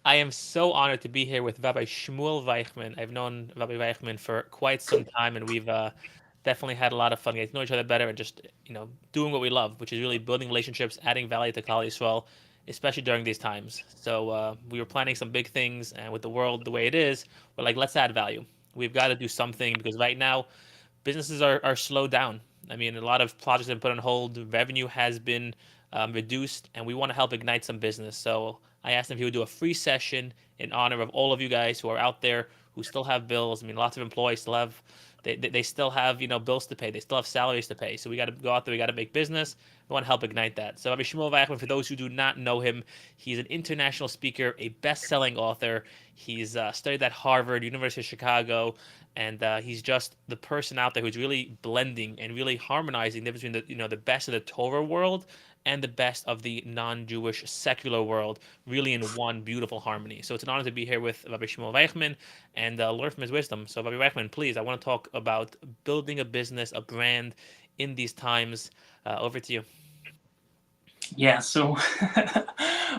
I am so honored to be here with Rabbi Shmuel Reichman. I've known Rabbi Reichman for quite some time, and we've definitely had a lot of fun getting to know each other better and just doing what we love, which is really building relationships, adding value to Klal Yisrael, especially during these times. So we were planning some big things, and with the world the way it is, we're like, let's add value. We've got to do something because right now businesses are slowed down. I mean, a lot of projects have been put on hold. Revenue has been reduced, and we want to help ignite some business. So I asked him if he would do a free session in honor of all of you guys who are out there who still have bills. I mean, lots of employees still have they still have bills to pay. They still have salaries to pay. So we got to go out there. We got to make business. We want to help ignite that. So Rabbi Shmuel Reichman, for those who do not know him, he's an international speaker, a best-selling author. He's studied at Harvard, University of Chicago, and he's just the person out there who's really blending and really harmonizing the between the best of the Torah world and the best of the non-Jewish secular world, really in one beautiful harmony. So it's an honor to be here with Rabbi Shmuel Reichman and learn from his wisdom. So Rabbi Reichman, please, I want to talk about building a business, a brand in these times. Over to you. Yeah, so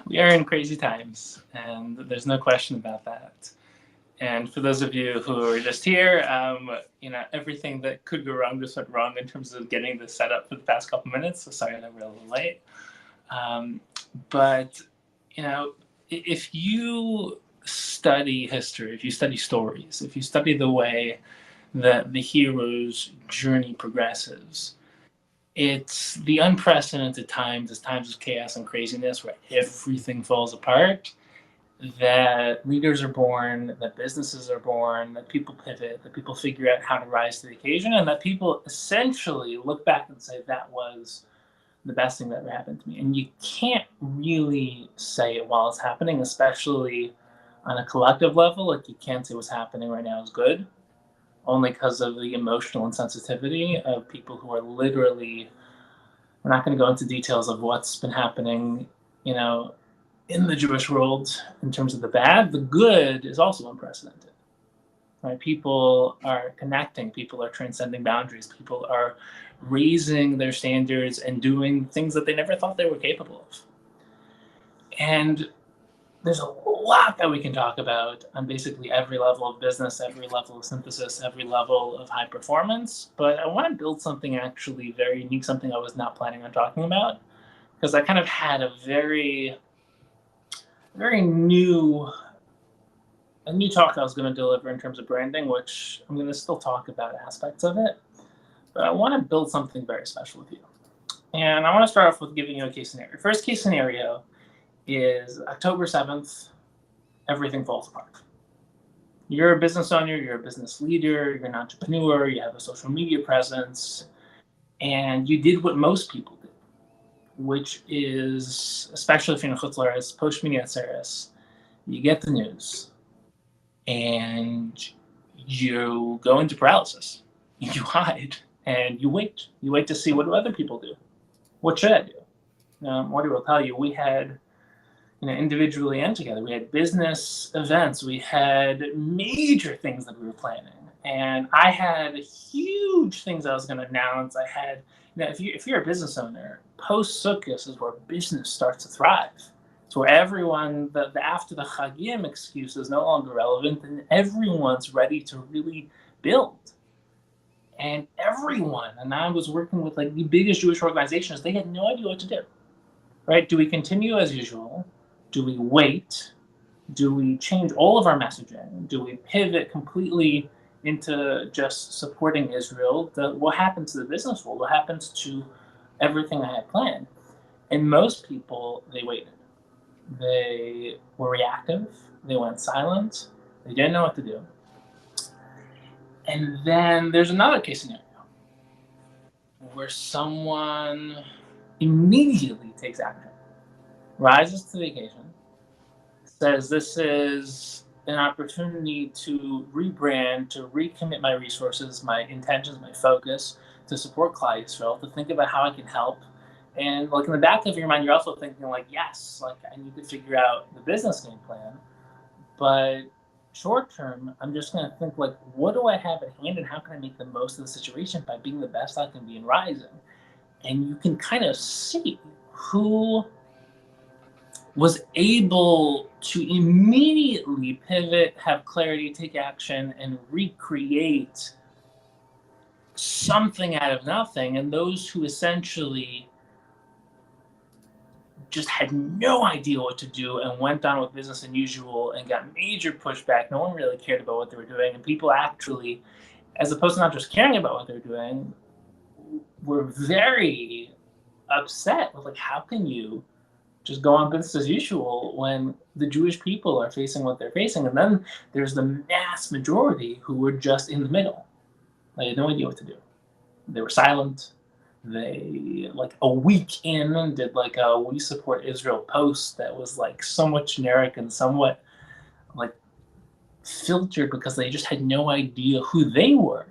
we are in crazy times, and there's no question about that. And for those of you who are just here, everything that could go wrong just went wrong in terms of getting this set up for the past couple minutes. So sorry that we're a little late. But if you study history, if you study stories, if you study the way that the hero's journey progresses, it's the unprecedented times, times of chaos and craziness where everything falls apart, that leaders are born, that businesses are born, that people pivot, that people figure out how to rise to the occasion, and that people essentially look back and say, that was the best thing that ever happened to me. And you can't really say it while it's happening, especially on a collective level. Like, you can't say what's happening right now is good, only because of the emotional insensitivity of people who are literally, we're not going to go into details of what's been happening, in the Jewish world in terms of the bad. The good is also unprecedented. Right? People are connecting, people are transcending boundaries, people are raising their standards and doing things that they never thought they were capable of. And there's a lot that we can talk about on basically every level of business, every level of synthesis, every level of high performance. But I want to build something actually very unique, something I was not planning on talking about, because I kind of had a very new talk I was going to deliver in terms of branding, which I'm going to still talk about aspects of it. But I want to build something very special with you. And I want to start off with giving you a case scenario. First case scenario is October 7th, everything falls apart. You're a business owner, you're a business leader, you're an entrepreneur, you have a social media presence, and you did what most people do, which is, especially if you're in Chutz La'aretz, post-Shmini Atzeres, you get the news, and you go into paralysis. You hide, and you wait. You wait to see, what do other people do? What should I do? Morty will tell you, we had, individually and together, we had business events, we had major things that we were planning. And I had huge things I was going to announce. I had, if you're a business owner, post Sukkot is where business starts to thrive. It's where everyone, the after the Chagim excuse is no longer relevant, and everyone's ready to really build. And everyone, and I was working with like the biggest Jewish organizations, they had no idea what to do. Right? Do we continue as usual? Do we wait? Do we change all of our messaging? Do we pivot completely into just supporting Israel? What happens to the business world? What happens to everything I had planned? And most people, they waited. They were reactive. They went silent. They didn't know what to do. And then there's another case scenario where someone immediately takes action, rises to the occasion, says, this is an opportunity to rebrand, to recommit my resources, my intentions, my focus, to support Klal Yisrael, to think about how I can help. And like in the back of your mind, you're also thinking like, yes, like I need to figure out the business game plan. But short term, I'm just going to think like, what do I have at hand and how can I make the most of the situation by being the best I can be in rising? And you can kind of see who was able to immediately pivot, have clarity, take action, and recreate something out of nothing. And those who essentially just had no idea what to do and went on with business as usual and got major pushback. No one really cared about what they were doing. And people actually, as opposed to not just caring about what they're doing, were very upset with, like, how can you just go on business as usual when the Jewish people are facing what they're facing? And then there's the mass majority who were just in the middle. They had no idea what to do. They were silent. They, like, a week in, did like a "We Support Israel" post that was like somewhat generic and somewhat like filtered because they just had no idea who they were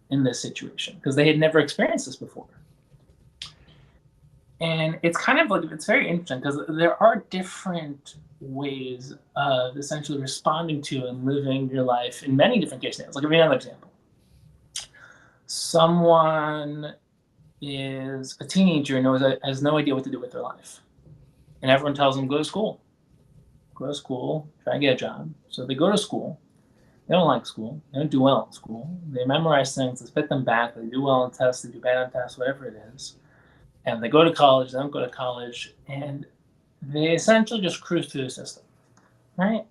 in this situation because they had never experienced this before. And it's kind of like, it's very interesting because there are different ways of essentially responding to and living your life in many different case scenarios. Like, I'll give you another example. Someone is a teenager and has no idea what to do with their life. And everyone tells them, go to school, try and get a job. So they go to school. They don't like school. They don't do well in school. They memorize things that spit them back. They do well on tests. They do bad on tests, whatever it is. And they go to college. They don't go to college. And they essentially just cruise through the system, right?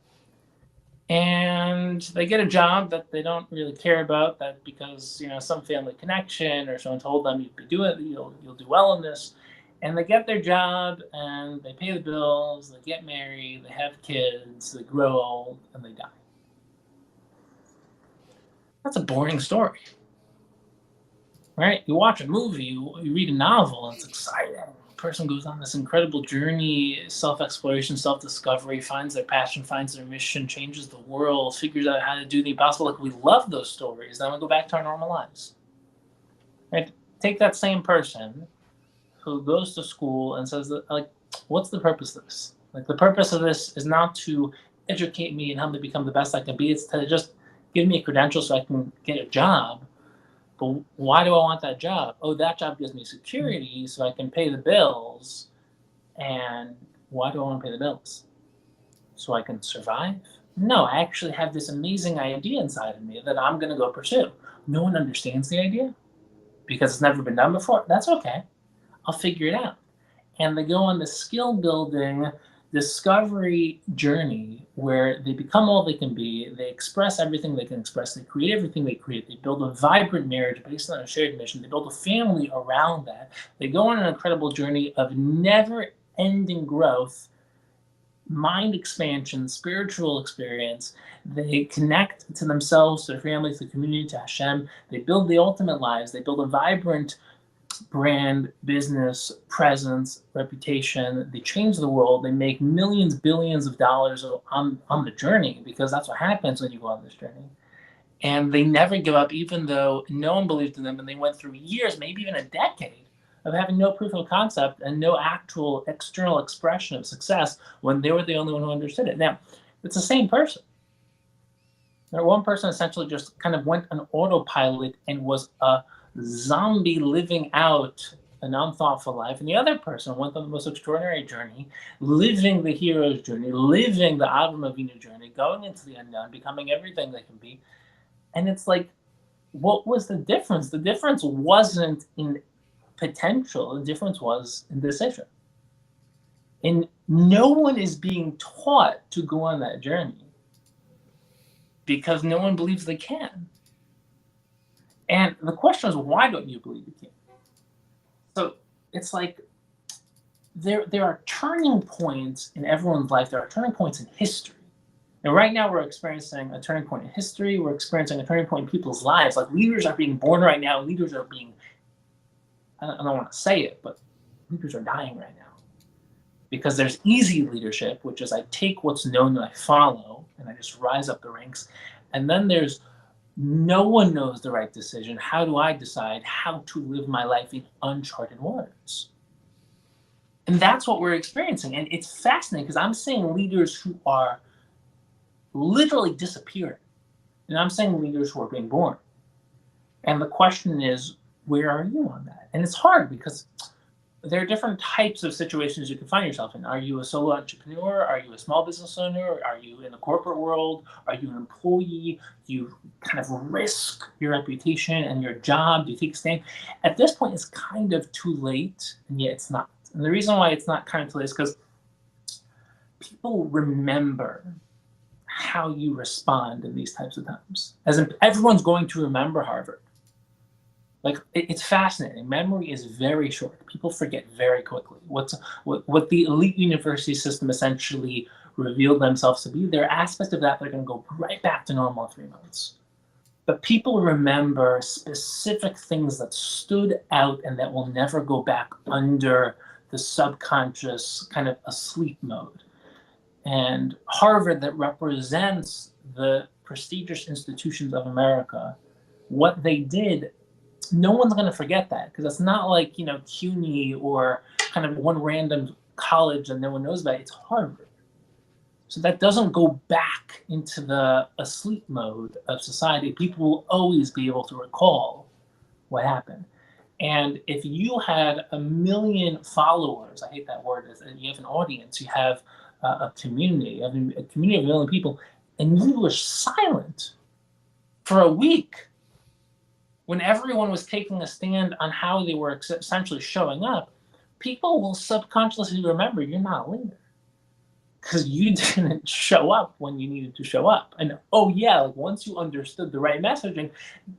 And they get a job that they don't really care about, that because, some family connection or someone told them you'll do well in this. And they get their job and they pay the bills, they get married, they have kids, they grow old, and they die. That's a boring story, right? You watch a movie, you read a novel, and it's exciting. The person goes on this incredible journey, self-exploration, self-discovery, finds their passion, finds their mission, changes the world, figures out how to do the impossible. Like, we love those stories. Then we go back to our normal lives, right? Take that same person who goes to school and says that, like, what's the purpose of this? Like, the purpose of this is not to educate me and help me become the best I can be. It's to just give me a credential so I can get a job. But why do I want that job? Oh, that job gives me security so I can pay the bills. And why do I want to pay the bills? So I can survive? No, I actually have this amazing idea inside of me that I'm going to go pursue. No one understands the idea because it's never been done before. That's okay. I'll figure it out. And they go on this skill building discovery journey where they become all they can be. They express everything they can express. They create everything they create. They build a vibrant marriage based on a shared mission. They build a family around that. They go on an incredible journey of never ending growth, mind expansion, spiritual experience. They connect to themselves, to their families, to the community, to Hashem. They build the ultimate lives. They build a vibrant brand, business, presence, reputation. They change the world. They make millions, billions of dollars on the journey, because that's what happens when you go on this journey. And they never give up, even though no one believed in them, and they went through years, maybe even a decade, of having no proof of concept and no actual external expression of success when they were the only one who understood it. Now, it's the same person. One person essentially just kind of went on autopilot and was a zombie living out an unthoughtful life, and the other person went on the most extraordinary journey, living the hero's journey, living the Avram Avinu journey, going into the unknown, becoming everything they can be. And it's like, what was the difference? The difference wasn't in potential. The difference was in decision. And no one is being taught to go on that journey because no one believes they can. And the question is, why don't you believe you can? So it's like, there are turning points in everyone's life. There are turning points in history. And right now we're experiencing a turning point in history. We're experiencing a turning point in people's lives. Like, leaders are being born right now. Leaders are being, I don't want to say it, but leaders are dying right now. Because there's easy leadership, which is I take what's known and I follow, and I just rise up the ranks. And then there's, no one knows the right decision. How do I decide how to live my life in uncharted waters? And that's what we're experiencing. And it's fascinating because I'm seeing leaders who are literally disappearing. And I'm seeing leaders who are being born. And the question is, where are you on that? And it's hard because there are different types of situations you can find yourself in. Are you a solo entrepreneur? Are you a small business owner? Are you in the corporate world? Are you an employee? Do you kind of risk your reputation and your job? Do you take a stand? At this point, it's kind of too late, and yet it's not. And the reason why it's not kind of too late is because people remember how you respond in these types of times. As in, everyone's going to remember Harvard. Like it's fascinating. Memory is very short. People forget very quickly. What the elite university system essentially revealed themselves to be. There are aspects of that that are going to go right back to normal in 3 months. But people remember specific things that stood out and that will never go back under the subconscious kind of asleep mode. And Harvard, that represents the prestigious institutions of America, what they did, no one's going to forget that, because it's not like, CUNY or kind of one random college that no one knows about. It's Harvard. So that doesn't go back into the asleep mode of society. People will always be able to recall what happened. And if you had 1 million followers, I hate that word, you have an audience, you have a community, you have a community of 1 million people, and you were silent for a week when everyone was taking a stand on how they were essentially showing up, people will subconsciously remember you're not a leader because you didn't show up when you needed to show up. And like once you understood the right messaging,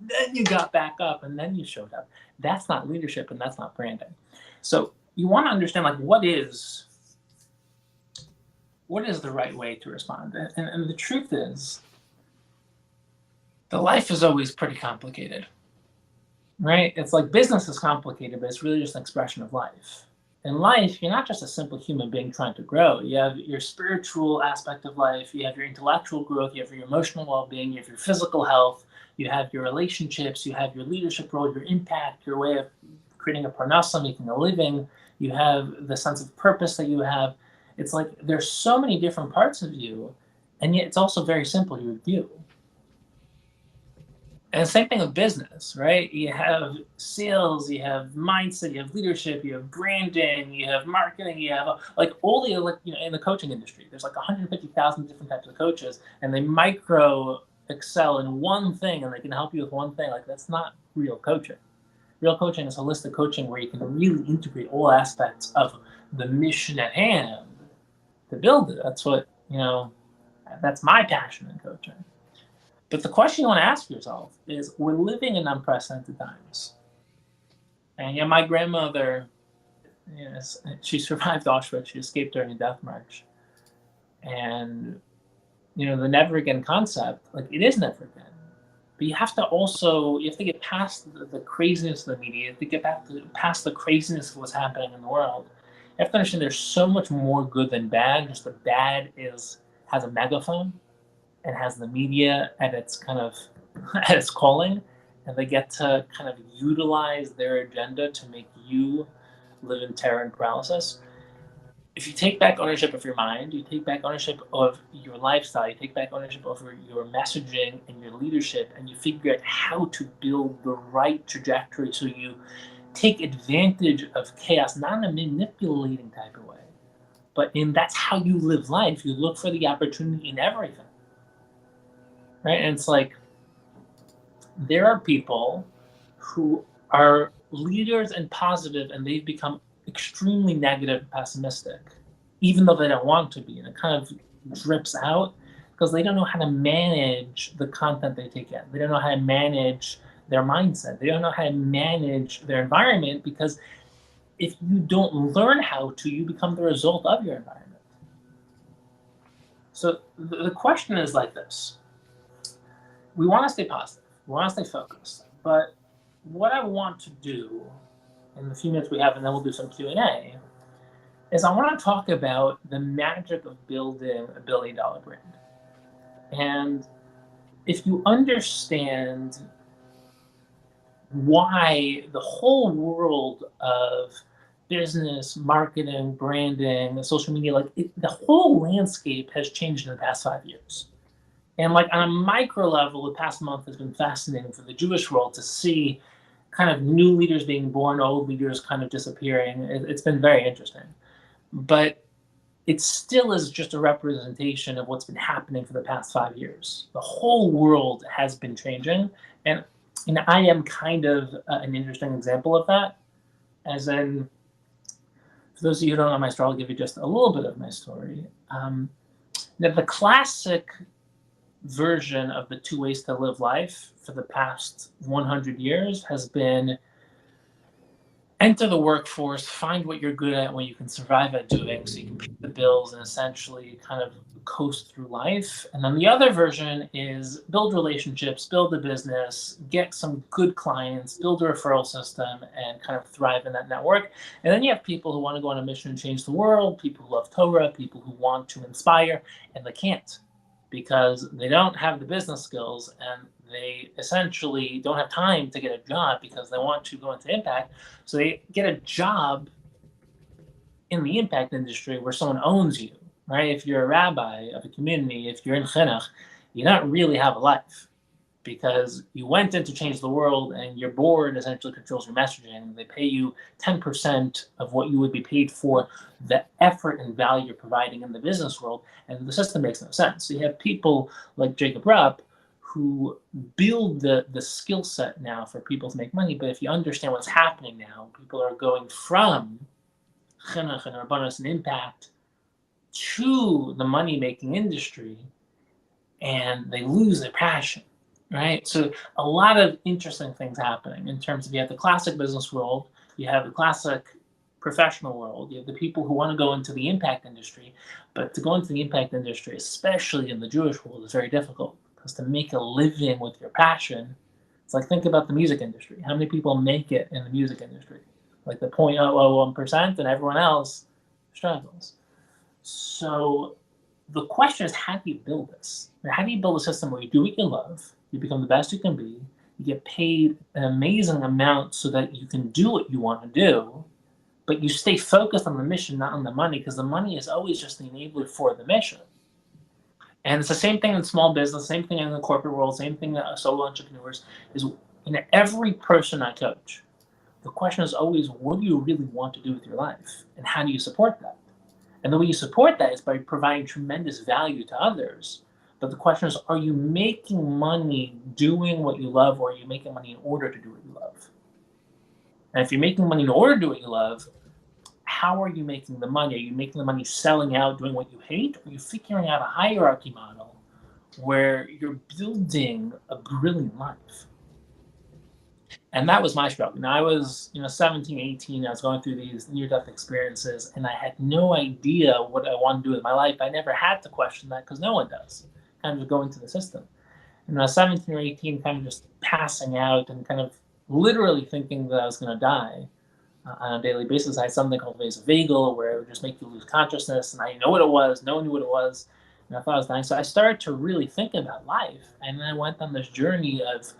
then you got back up and then you showed up. That's not leadership and that's not branding. So you want to understand what is the right way to respond. And the truth is, the life is always pretty complicated. Right? It's like business is complicated, but it's really just an expression of life. In life, you're not just a simple human being trying to grow. You have your spiritual aspect of life, you have your intellectual growth, you have your emotional well-being, you have your physical health, you have your relationships, you have your leadership role, your impact, your way of creating a parnasa, making a living, you have the sense of purpose that you have. It's like there's so many different parts of you, and yet it's also very simple, you're you. And same thing with business, right? You have sales, you have mindset, you have leadership, you have branding, you have marketing, you have all the in the coaching industry. There's 150,000 different types of coaches, and they micro excel in one thing, and they can help you with one thing. That's not real coaching. Real coaching is holistic coaching where you can really integrate all aspects of the mission at hand to build it. That's what that's my passion in coaching. But the question you want to ask yourself is, we're living in unprecedented times. And my grandmother, she survived Auschwitz. She escaped during a death march. And, the never again concept, it is never again. But you have to get past the craziness of the media. You have to get past the craziness of what's happening in the world. You have to understand there's so much more good than bad. Just the bad has a megaphone and has the media at its kind of at its calling, and they get to kind of utilize their agenda to make you live in terror and paralysis. If you take back ownership of your mind, you take back ownership of your lifestyle, you take back ownership over your messaging and your leadership, and you figure out how to build the right trajectory so you take advantage of chaos, not in a manipulating type of way, but that's how you live life. You look for the opportunity in everything. Right? And it's there are people who are leaders and positive, and they've become extremely negative and pessimistic, even though they don't want to be. And it kind of drips out because they don't know how to manage the content they take in. They don't know how to manage their mindset. They don't know how to manage their environment, because if you don't learn how to, you become the result of your environment. So the question is like this. We want to stay positive. We want to stay focused. But what I want to do in the few minutes we have, and then we'll do some Q&A, is I want to talk about the magic of building a $1 billion brand. And if you understand why the whole world of business, marketing, branding, social media, the whole landscape has changed in the past 5 years. And on a micro level, the past month has been fascinating for the Jewish world to see kind of new leaders being born, old leaders kind of disappearing. It's been very interesting. But it still is just a representation of what's been happening for the past 5 years. The whole world has been changing. And, I am kind of an interesting example of that. As in, for those of you who don't know my story, I'll give you just a little bit of my story. The classic version of the two ways to live life for the past 100 years has been enter the workforce, find what you're good at, what you can survive at doing, so you can pay the bills and essentially kind of coast through life. And then the other version is build relationships, build a business, get some good clients, build a referral system, and kind of thrive in that network. And then you have people who want to go on a mission and change the world, people who love Torah, people who want to inspire, and they can't because they don't have the business skills and they essentially don't have time to get a job because they want to go into impact. So they get a job in the impact industry where someone owns you, right? If you're a rabbi of a community, if you're in chinuch, you don't really have a life because you went in to change the world and your board essentially controls your messaging. They pay you 10% of what you would be paid for the effort and value you're providing in the business world, and the system makes no sense. So you have people like Jacob Rupp who build the skill set now for people to make money. But if you understand what's happening now, people are going from chinuch and rabbanos and impact to the money making industry, and they lose their passion, right? So a lot of interesting things happening in terms of you have the classic business world, you have the classic professional world, you have the people who want to go into the impact industry, but to go into the impact industry, especially in the Jewish world, is very difficult because to make a living with your passion, it's like think about the music industry. How many people make it in the music industry? Like the 0.001%, and everyone else struggles. So the question is, how do you build this? How do you build a system where you do what you love, you become the best you can be, you get paid an amazing amount so that you can do what you want to do, but you stay focused on the mission, not on the money, because the money is always just the enabler for the mission. And it's the same thing in small business, same thing in the corporate world, same thing in solo entrepreneurs, is every person I coach, the question is always, what do you really want to do with your life? And how do you support that? And the way you support that is by providing tremendous value to others. But the question is, are you making money doing what you love, or are you making money in order to do what you love? And if you're making money in order to do what you love, how are you making the money? Are you making the money selling out, doing what you hate? Or are you figuring out a hierarchy model where you're building a brilliant life? And that was my struggle. Now I was, 17, 18. I was going through these near-death experiences, and I had no idea what I wanted to do with my life. I never had to question that because no one does. Kind of going to the system. And I was 17 or 18, kind of just passing out and kind of literally thinking that I was going to die on a daily basis. I had something called vasovagal, where it would just make you lose consciousness, and I didn't know what it was. No one knew what it was, and I thought I was dying. So I started to really think about life, and then I went on this journey of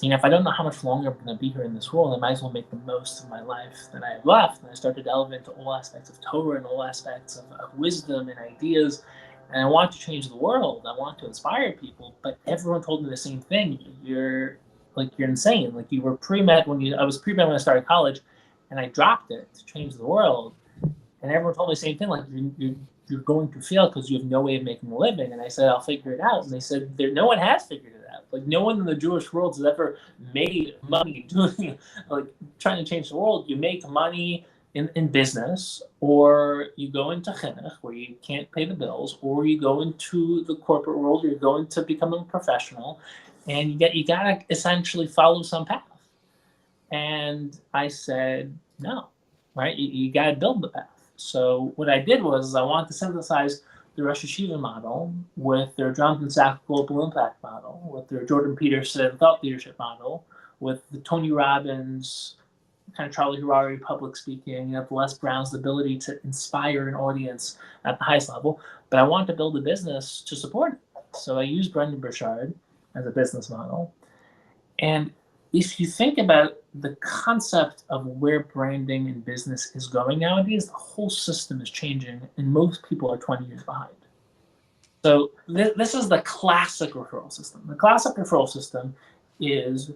if I don't know how much longer I'm going to be here in this world, I might as well make the most of my life that I have left. And I started to delve into all aspects of Torah and all aspects of wisdom and ideas. And I want to change the world. I want to inspire people. But everyone told me the same thing. You're insane. Like you were pre-med I was pre-med when I started college, and I dropped it to change the world. And everyone told me the same thing. Like you're going to fail because you have no way of making a living. And I said, I'll figure it out. And they said, no one has figured it out. Like no one in the Jewish world has ever made money doing trying to change the world. You make money in business, or you go into chinuch where you can't pay the bills, or you go into the corporate world, or you're going to become a professional, and you gotta essentially follow some path. And I said, no, right? You gotta build the path. So what I did was I wanted to synthesize the Rosh Hashiva model with their Jonathan Sacks global impact model, with their Jordan Peterson thought leadership model, with the Tony Robbins kind of Charlie Harari public speaking, the Les Brown's ability to inspire an audience at the highest level. But I wanted to build a business to support it. So I used Brendan Burchard as a business model. And if you think about the concept of where branding and business is going nowadays, the whole system is changing, and most people are 20 years behind. So this is the classic referral system. The classic referral system is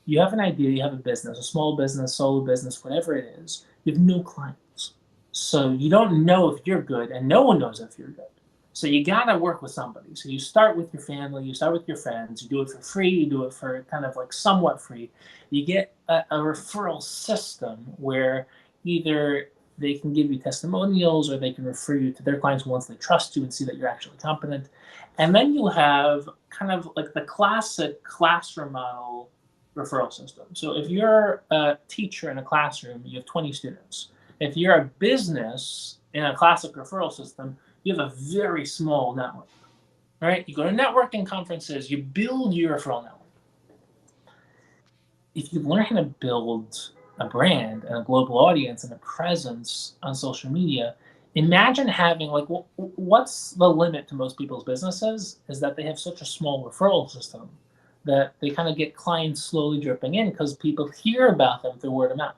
You have an idea, you have a business, a small business, solo business, whatever it is, you have no clients. So you don't know if you're good, and no one knows if you're good. So you gotta work with somebody. So you start with your family, you start with your friends, you do it for free, you do it for kind of like somewhat free. You get a referral system where either they can give you testimonials or they can refer you to their clients once they trust you and see that you're actually competent. And then you have kind of like the classic classroom model referral system. So if you're a teacher in a classroom, you have 20 students. If you're a business in a classic referral system, you have a very small network, right? You go to networking conferences, you build your referral network. If you learn how to build a brand and a global audience and a presence on social media, imagine having like what's the limit to most people's businesses is that they have such a small referral system that they kind of get clients slowly dripping in because people hear about them through word of mouth.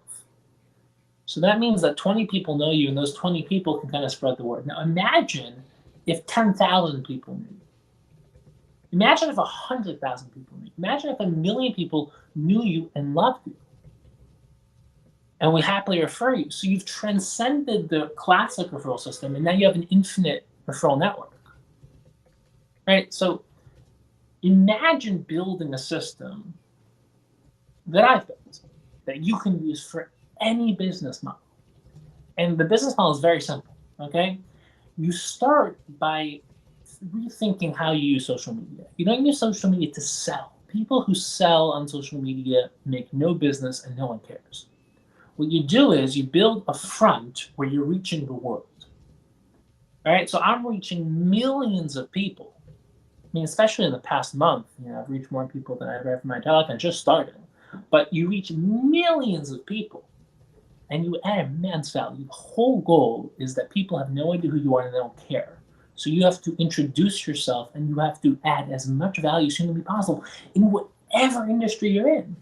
So that means that 20 people know you and those 20 people can kind of spread the word. Now imagine if 10,000 people knew you. Imagine if 100,000 people knew you. Imagine if 1,000,000 people knew you and loved you. And we happily refer you. So you've transcended the classic referral system and now you have an infinite referral network. Right? So imagine building a system that I've built that you can use for any business model. And the business model is very simple. Okay. You start by rethinking how you use social media. You don't use social media to sell. People who sell on social media make no business and no one cares. What you do is you build a front where you're reaching the world. All right. So I'm reaching millions of people. I mean, especially in the past month, I've reached more people than I've ever in my entire life and just starting. But you reach millions of people and you add immense value. The whole goal is that people have no idea who you are and they don't care. So you have to introduce yourself and you have to add as much value as humanly possible in whatever industry you're in.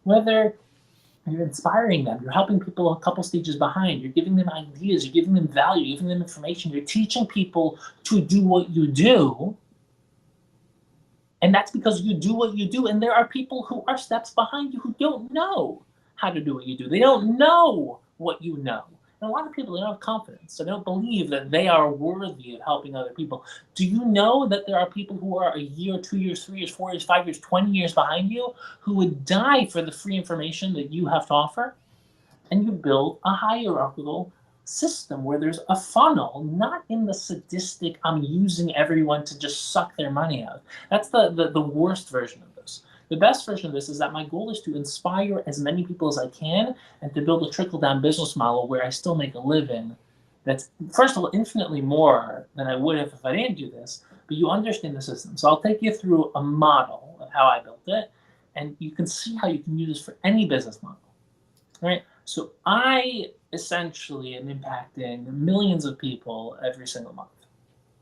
Whether you're inspiring them, you're helping people a couple stages behind, you're giving them ideas, you're giving them value, you're giving them information, you're teaching people to do what you do. And that's because you do what you do. And there are people who are steps behind you who don't know how to do what you do. They don't know what you know. And a lot of people, they don't have confidence. They don't believe that they are worthy of helping other people. Do you know that there are people who are a year, 2 years, 3 years, 4 years, 5 years, 20 years behind you who would die for the free information that you have to offer? And you build a hierarchical system where there's a funnel, not in the sadistic, I'm using everyone to just suck their money out. That's the worst version of this. The best version of this is that my goal is to inspire as many people as I can and to build a trickle down business model where I still make a living that's, first of all, infinitely more than I would have if I didn't do this, but you understand the system. So I'll take you through a model of how I built it, and you can see how you can use this for any business model. Right? So I essentially am impacting millions of people every single month,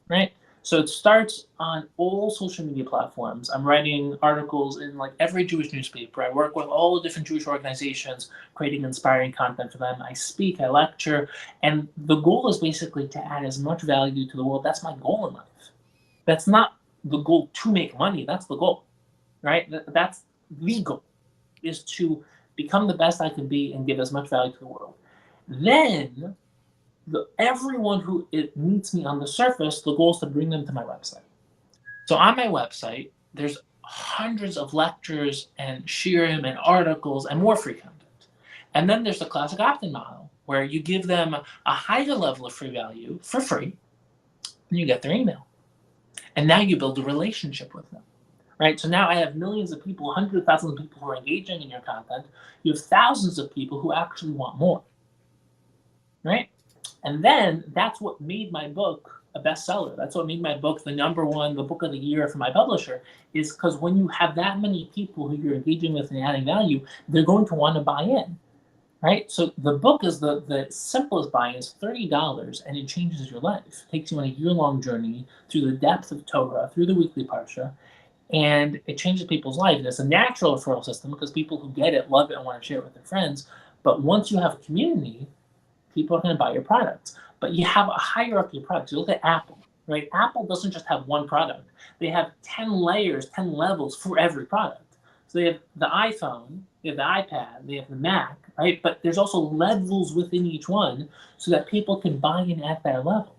right? So it starts on all social media platforms. I'm writing articles in like every Jewish newspaper. I work with all the different Jewish organizations, creating inspiring content for them. I speak, I lecture, and the goal is basically to add as much value to the world. That's my goal in life. That's not the goal to make money. That's the goal, right? That's the goal, is to become the best I can be and give as much value to the world. Then, everyone who meets me on the surface, the goal is to bring them to my website. So on my website, there's hundreds of lectures and shiurim and articles and more free content. And then there's the classic opt-in model, where you give them a higher level of free value for free, and you get their email. And now you build a relationship with them. Right? So now I have millions of people, hundreds of thousands of people who are engaging in your content. You have thousands of people who actually want more. Right? And then that's what made my book a bestseller. That's what made my book the #1, the book of the year for my publisher, is because when you have that many people who you're engaging with and adding value, they're going to want to buy in. Right? So the book is the simplest buy-in is $30 and it changes your life. It takes you on a year-long journey through the depth of Torah, through the weekly parsha, and it changes people's lives. And it's a natural referral system because people who get it love it and want to share it with their friends. But once you have a community, people are going to buy your products. But you have a hierarchy of products. You look at Apple, right? Apple doesn't just have one product. They have 10 layers, 10 levels for every product. So they have the iPhone, they have the iPad, they have the Mac, right? But there's also levels within each one so that people can buy in at their level.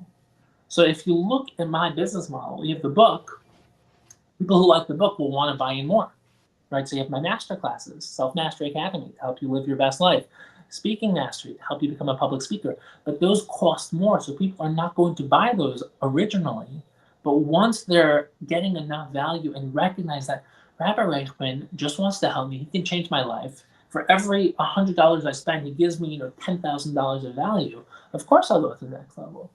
So if you look at my business model, you have the book. People who like the book will want to buy in more, right? So you have my master classes, Self Mastery Academy to help you live your best life, Speaking Mastery to help you become a public speaker. But those cost more, so people are not going to buy those originally. But once they're getting enough value and recognize that Rabbi Reichman just wants to help me, he can change my life. For every $100 I spend, he gives me $10,000 of value. Of course, I'll go to the next level.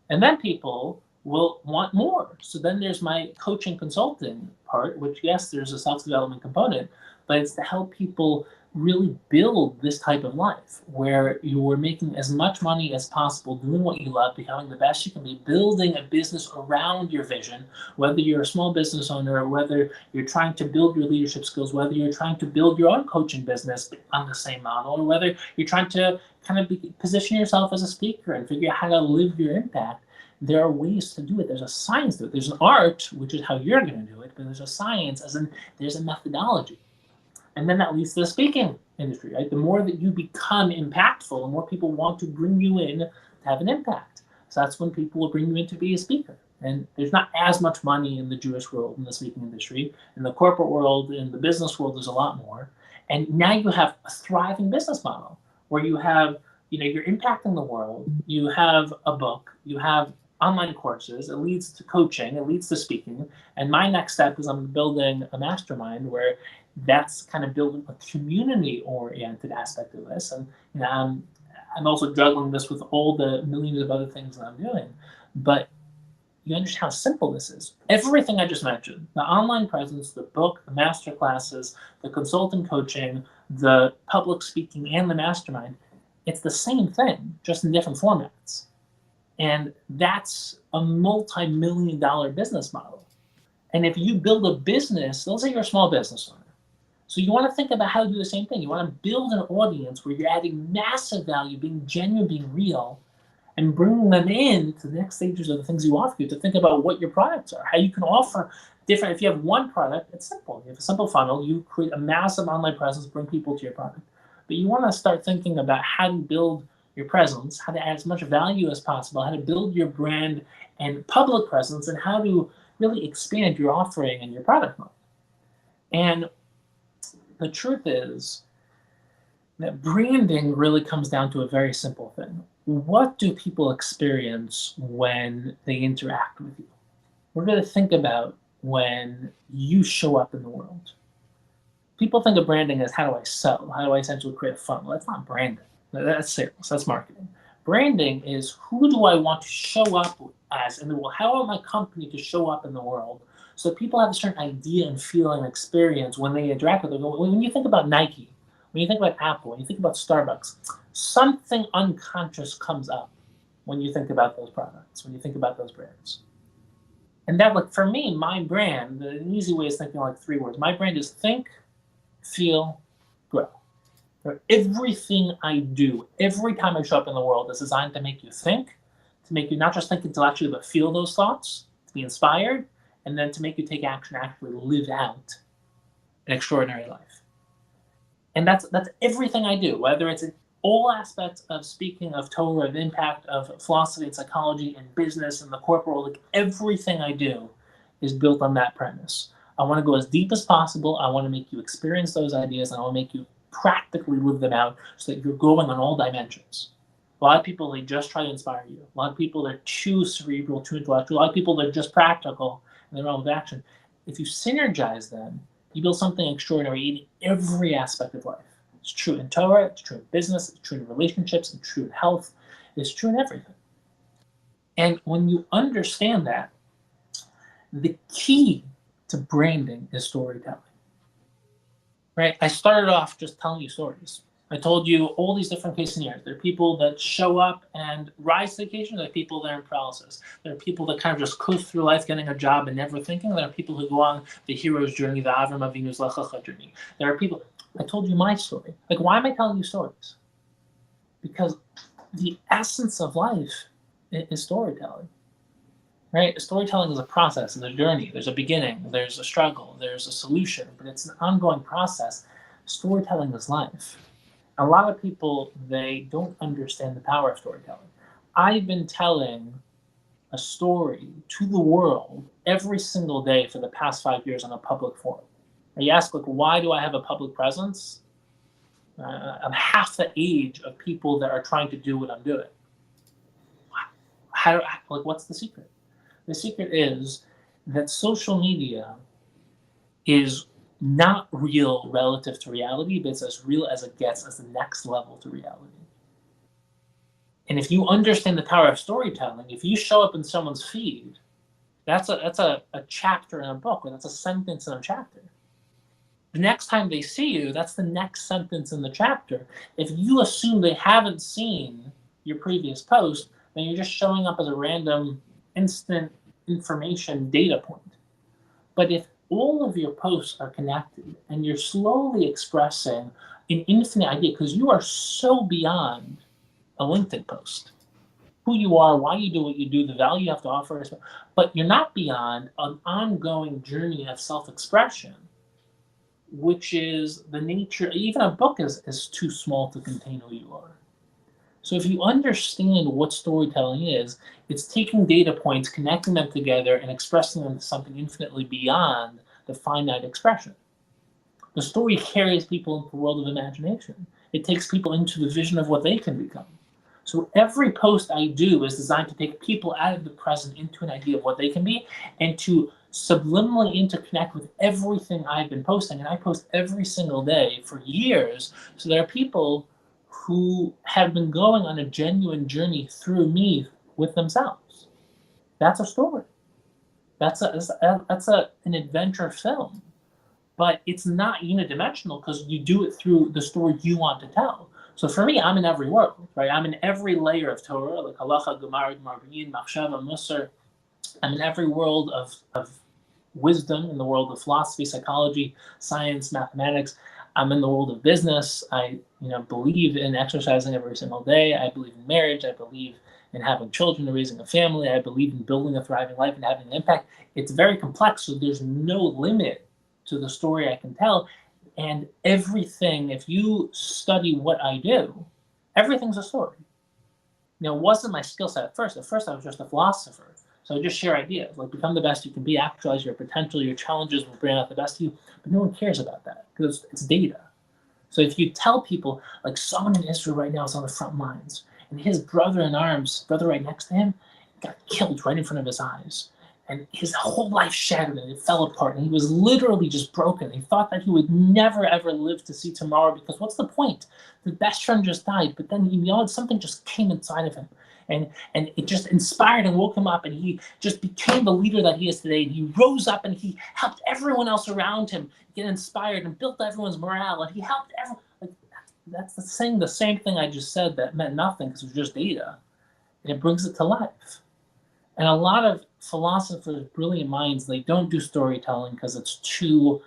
And then people will want more. So then there's my coaching consulting part, which, yes, there's a self development component, but it's to help people really build this type of life where you're making as much money as possible, doing what you love, becoming the best you can be, building a business around your vision, whether you're a small business owner, or whether you're trying to build your leadership skills, whether you're trying to build your own coaching business on the same model, or whether you're trying to position yourself as a speaker and figure out how to live your impact. There are ways to do it. There's a science to it. There's an art, which is how you're going to do it, but there's a science, as in there's a methodology. And then that leads to the speaking industry, right? The more that you become impactful, the more people want to bring you in to have an impact. So that's when people will bring you in to be a speaker. And there's not as much money in the Jewish world, in the speaking industry. In the corporate world, in the business world, there's a lot more. And now you have a thriving business model where you have, you're impacting the world. You have a book. You have online courses. It leads to coaching. It leads to speaking. And my next step is I'm building a mastermind where that's kind of building a community-oriented aspect of this. And I'm also juggling this with all the millions of other things that I'm doing. But you understand how simple this is. Everything I just mentioned, the online presence, the book, the master classes, the consulting coaching, the public speaking, and the mastermind, it's the same thing, just in different formats. And that's a multi-million-dollar business model. And if you build a business, let's say you're a small business owner. So you want to think about how to do the same thing. You want to build an audience where you're adding massive value, being genuine, being real, and bringing them in to the next stages of the things you offer, to think about what your products are, how you can offer different. If you have one product, it's simple. You have a simple funnel, you create a massive online presence, bring people to your product. But you want to start thinking about how to build your presence, how to add as much value as possible, how to build your brand and public presence, and how to really expand your offering and your product line. And the truth is that branding really comes down to a very simple thing. What do people experience when they interact with you? We're going to think about when you show up in the world. People think of branding as how do I sell? How do I essentially create a funnel? That's not branding. That's sales. That's marketing. Branding is who do I want to show up as in the world? How I want my company to show up in the world so people have a certain idea and feeling and experience when they interact with it. When you think about Nike, when you think about Apple, when you think about Starbucks, something unconscious comes up when you think about those products, when you think about those brands. And that, like, for me, my brand, an easy way is thinking like 3 words. My brand is think, feel, grow. Everything I do, every time I show up in the world, is designed to make you think, to make you not just think intellectually, but feel those thoughts, to be inspired, and then to make you take action, actually live out an extraordinary life. And that's everything I do, whether it's in all aspects of speaking, of Torah, of impact, of philosophy and psychology and business and the corporate world. Like, everything I do is built on that premise. I want to go as deep as possible. I want to make you experience those ideas, and I want to make you practically live them out so that you're going on all dimensions. A lot of people, they just try to inspire you. A lot of people, they're too cerebral, too intellectual. A lot of people, they're just practical and they're all with action. If you synergize them, you build something extraordinary in every aspect of life. It's true in Torah, it's true in business, it's true in relationships, it's true in health, it's true in everything. And when you understand that, the key to branding is storytelling. Right? I started off just telling you stories. I told you all these different case scenarios. There are people that show up and rise to the occasion. There are people that are in paralysis. There are people that kind of just coast through life getting a job and never thinking. There are people who go on the hero's journey, the Avram Avinu's Lech Lecha journey. There are people. I told you my story. Like, why am I telling you stories? Because the essence of life is storytelling. right? Storytelling is a process, it's a journey. There's a beginning, there's a struggle, there's a solution, but it's an ongoing process. Storytelling is life. A lot of people, they don't understand the power of storytelling. I've been telling a story to the world every single day for the past 5 years on a public forum. And you ask, like, why do I have a public presence? I'm half the age of people that are trying to do what I'm doing. What's the secret? The secret is that social media is not real relative to reality, but it's as real as it gets as the next level to reality. And if you understand the power of storytelling, if you show up in someone's feed, that's a chapter in a book, or that's a sentence in a chapter. The next time they see you, that's the next sentence in the chapter. If you assume they haven't seen your previous post, then you're just showing up as a random instant information data point. But if all of your posts are connected and you're slowly expressing an infinite idea, because you are so beyond a LinkedIn post, who you are, why you do what you do, the value you have to offer, but you're not beyond an ongoing journey of self-expression, which is the nature. Even a book is too small to contain who you are. So if you understand what storytelling is, it's taking data points, connecting them together, and expressing them to something infinitely beyond the finite expression. The story carries people into the world of imagination. It takes people into the vision of what they can become. So every post I do is designed to take people out of the present into an idea of what they can be, and to subliminally interconnect with everything I've been posting. And I post every single day for years. So there are people who have been going on a genuine journey through me with themselves. That's a story. An adventure film, but it's not unidimensional because you do it through the story you want to tell. So for me, I'm in every world, right? I'm in every layer of Torah, like halacha, gemara, marbiyin, machshava, musar. I'm in every world of wisdom, in the world of philosophy, psychology, science, mathematics. I'm in the world of business. I believe in exercising every single day. I believe in marriage. I believe in having children and raising a family. I believe in building a thriving life and having an impact. It's very complex, so there's no limit to the story I can tell. And everything, if you study what I do, everything's a story. It wasn't my skill set at first. At first, I was just a philosopher. So I just share ideas, like become the best you can be, actualize your potential, your challenges will bring out the best of you. But no one cares about that because it's data. So if you tell people, like someone in Israel right now is on the front lines, and his brother in arms, brother right next to him, got killed right in front of his eyes. And his whole life shattered and it fell apart. And he was literally just broken. He thought that he would never, ever live to see tomorrow because what's the point? The best friend just died, but then something just came inside of him. And it just inspired and woke him up, and he just became the leader that he is today. And he rose up and he helped everyone else around him get inspired and built everyone's morale. And he helped everyone. Like, that's the same thing I just said that meant nothing because it was just data. And it brings it to life. And a lot of philosophers, brilliant minds, they don't do storytelling because it's too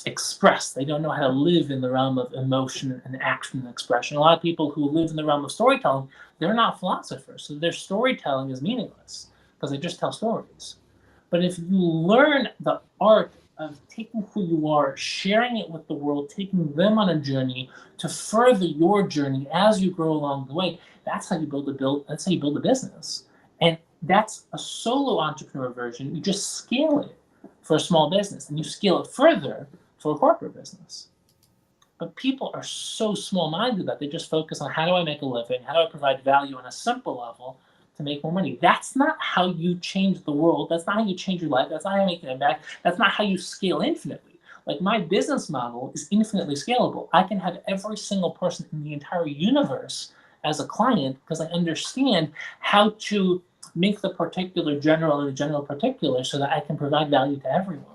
expressed. They don't know how to live in the realm of emotion and action and expression. A lot of people who live in the realm of storytelling, they're not philosophers. So their storytelling is meaningless because they just tell stories. But if you learn the art of taking who you are, sharing it with the world, taking them on a journey to further your journey as you grow along the way, that's how you build a business. And that's a solo entrepreneur version. You just scale it for a small business, and you scale it further for a corporate business. But people are so small-minded that they just focus on how do I make a living, how do I provide value on a simple level to make more money. That's not how you change the world. That's not how you change your life. That's not how you make an impact. That's not how you scale infinitely. Like, my business model is infinitely scalable. I can have every single person in the entire universe as a client because I understand how to make the particular general and the general particular so that I can provide value to everyone.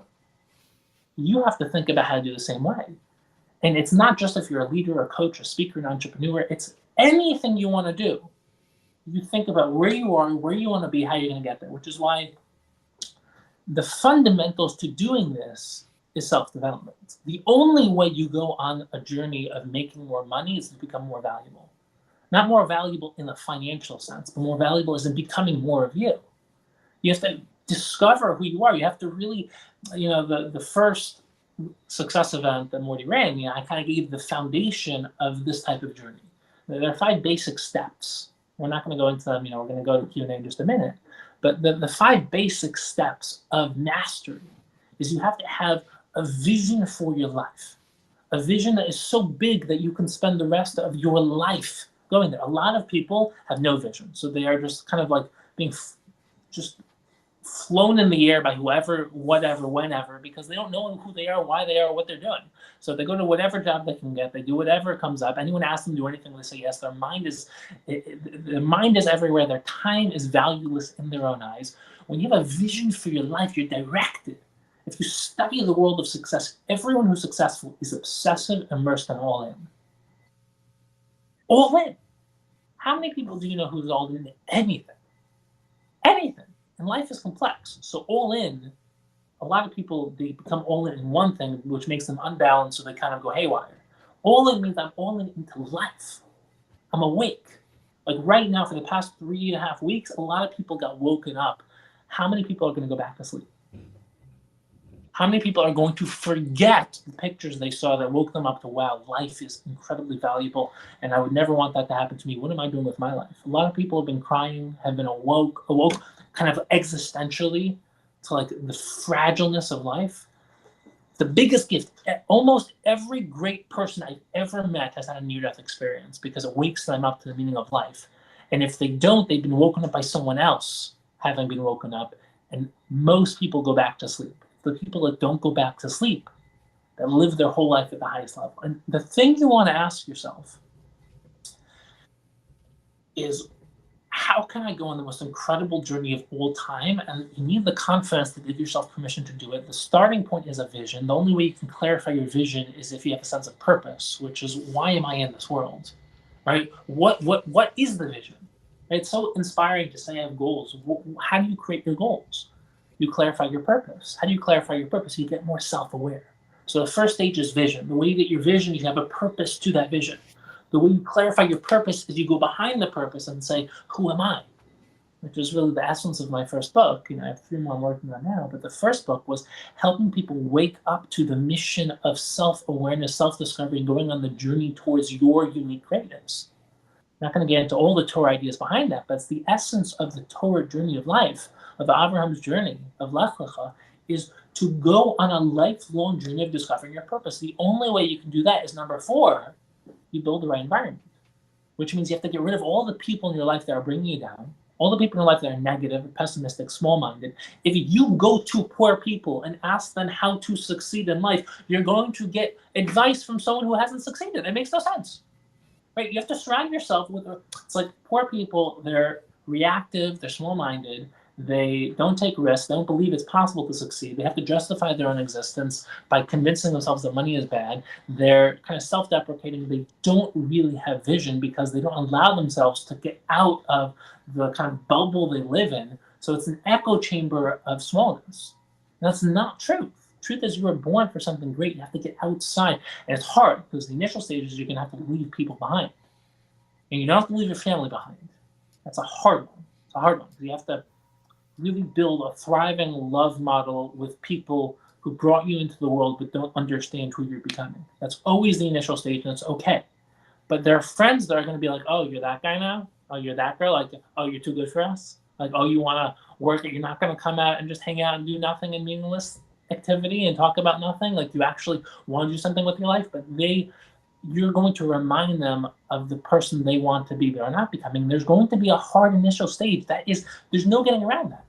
You have to think about how to do the same way. And it's not just if you're a leader, a coach, a speaker, an entrepreneur. It's anything you want to do. You think about where you are, where you want to be, how you're going to get there, which is why the fundamentals to doing this is self-development. The only way you go on a journey of making more money is to become more valuable. Not more valuable in a financial sense, but more valuable is in becoming more of you. You have to discover who you are. You have to really, the first success event that Morty ran, I kind of gave the foundation of this type of journey. There are 5 basic steps. We're not going to go into them. We're going to go to Q&A in just a minute. But the 5 basic steps of mastery is you have to have a vision for your life. A vision that is so big that you can spend the rest of your life going there. A lot of people have no vision. So they are just kind of like being just flown in the air by whoever, whatever, whenever, because they don't know who they are, why they are, what they're doing. So they go to whatever job they can get. They do whatever comes up. Anyone asks them to do anything, they say yes. Their mind is everywhere. Their time is valueless in their own eyes. When you have a vision for your life, you're directed. If you study the world of success, everyone who's successful is obsessive, immersed, and all in. All in. How many people do you know who's all in anything? Anything. And life is complex. So all in, a lot of people, they become all in one thing, which makes them unbalanced, so they kind of go haywire. All in means I'm all in into life. I'm awake. Like right now, for the past 3.5 weeks, a lot of people got woken up. How many people are going to go back to sleep? How many people are going to forget the pictures they saw that woke them up to, wow, life is incredibly valuable, and I would never want that to happen to me. What am I doing with my life? A lot of people have been crying, have been awoke kind of existentially to like the fragileness of life. The biggest gift, almost every great person I've ever met has had a near-death experience because it wakes them up to the meaning of life. And if they don't, they've been woken up by someone else having been woken up. And most people go back to sleep. The people that don't go back to sleep, that live their whole life at the highest level. And the thing you want to ask yourself is, how can I go on the most incredible journey of all time? And you need the confidence to give yourself permission to do it. The starting point is a vision. The only way you can clarify your vision is if you have a sense of purpose, which is, why am I in this world? Right? What is the vision? It's so inspiring to say I have goals. How do you create your goals? You clarify your purpose. How do you clarify your purpose? You get more self-aware. So the first stage is vision. The way you get your vision, you have a purpose to that vision. The way you clarify your purpose is you go behind the purpose and say, who am I? Which is really the essence of my first book. I have 3 more I'm working on now, but the first book was helping people wake up to the mission of self-awareness, self-discovery, and going on the journey towards your unique greatness. I'm not going to get into all the Torah ideas behind that, but it's the essence of the Torah journey of life, of Abraham's journey, of Lech Lecha, is to go on a lifelong journey of discovering your purpose. The only way you can do that is, number 4, you build the right environment, which means you have to get rid of all the people in your life that are bringing you down, all the people in your life that are negative, pessimistic, small-minded. If you go to poor people and ask them how to succeed in life, you're going to get advice from someone who hasn't succeeded. It makes no sense. Right? You have to surround yourself with, it's like poor people, they're reactive, they're small-minded, they don't take risks, they don't believe it's possible to succeed, they have to justify their own existence by convincing themselves that money is bad, they're kind of self-deprecating, they don't really have vision because they don't allow themselves to get out of the kind of bubble they live in. So it's an echo chamber of smallness. And that's not truth. Truth is, you were born for something great. You have to get outside. And it's hard because the initial stages, you're going to have to leave people behind. And you don't have to leave your family behind. That's a hard one. It's a hard one. You have to really build a thriving love model with people who brought you into the world but don't understand who you're becoming. That's always the initial stage, and it's okay. But there are friends that are going to be like, oh, you're that guy now? Oh, you're that girl? Like, oh, you're too good for us? Like, oh, you want to work, you're not going to come out and just hang out and do nothing and meaningless activity and talk about nothing. Like, you actually want to do something with your life, but you're going to remind them of the person they want to be but are not becoming. There's going to be a hard initial stage. There's no getting around that.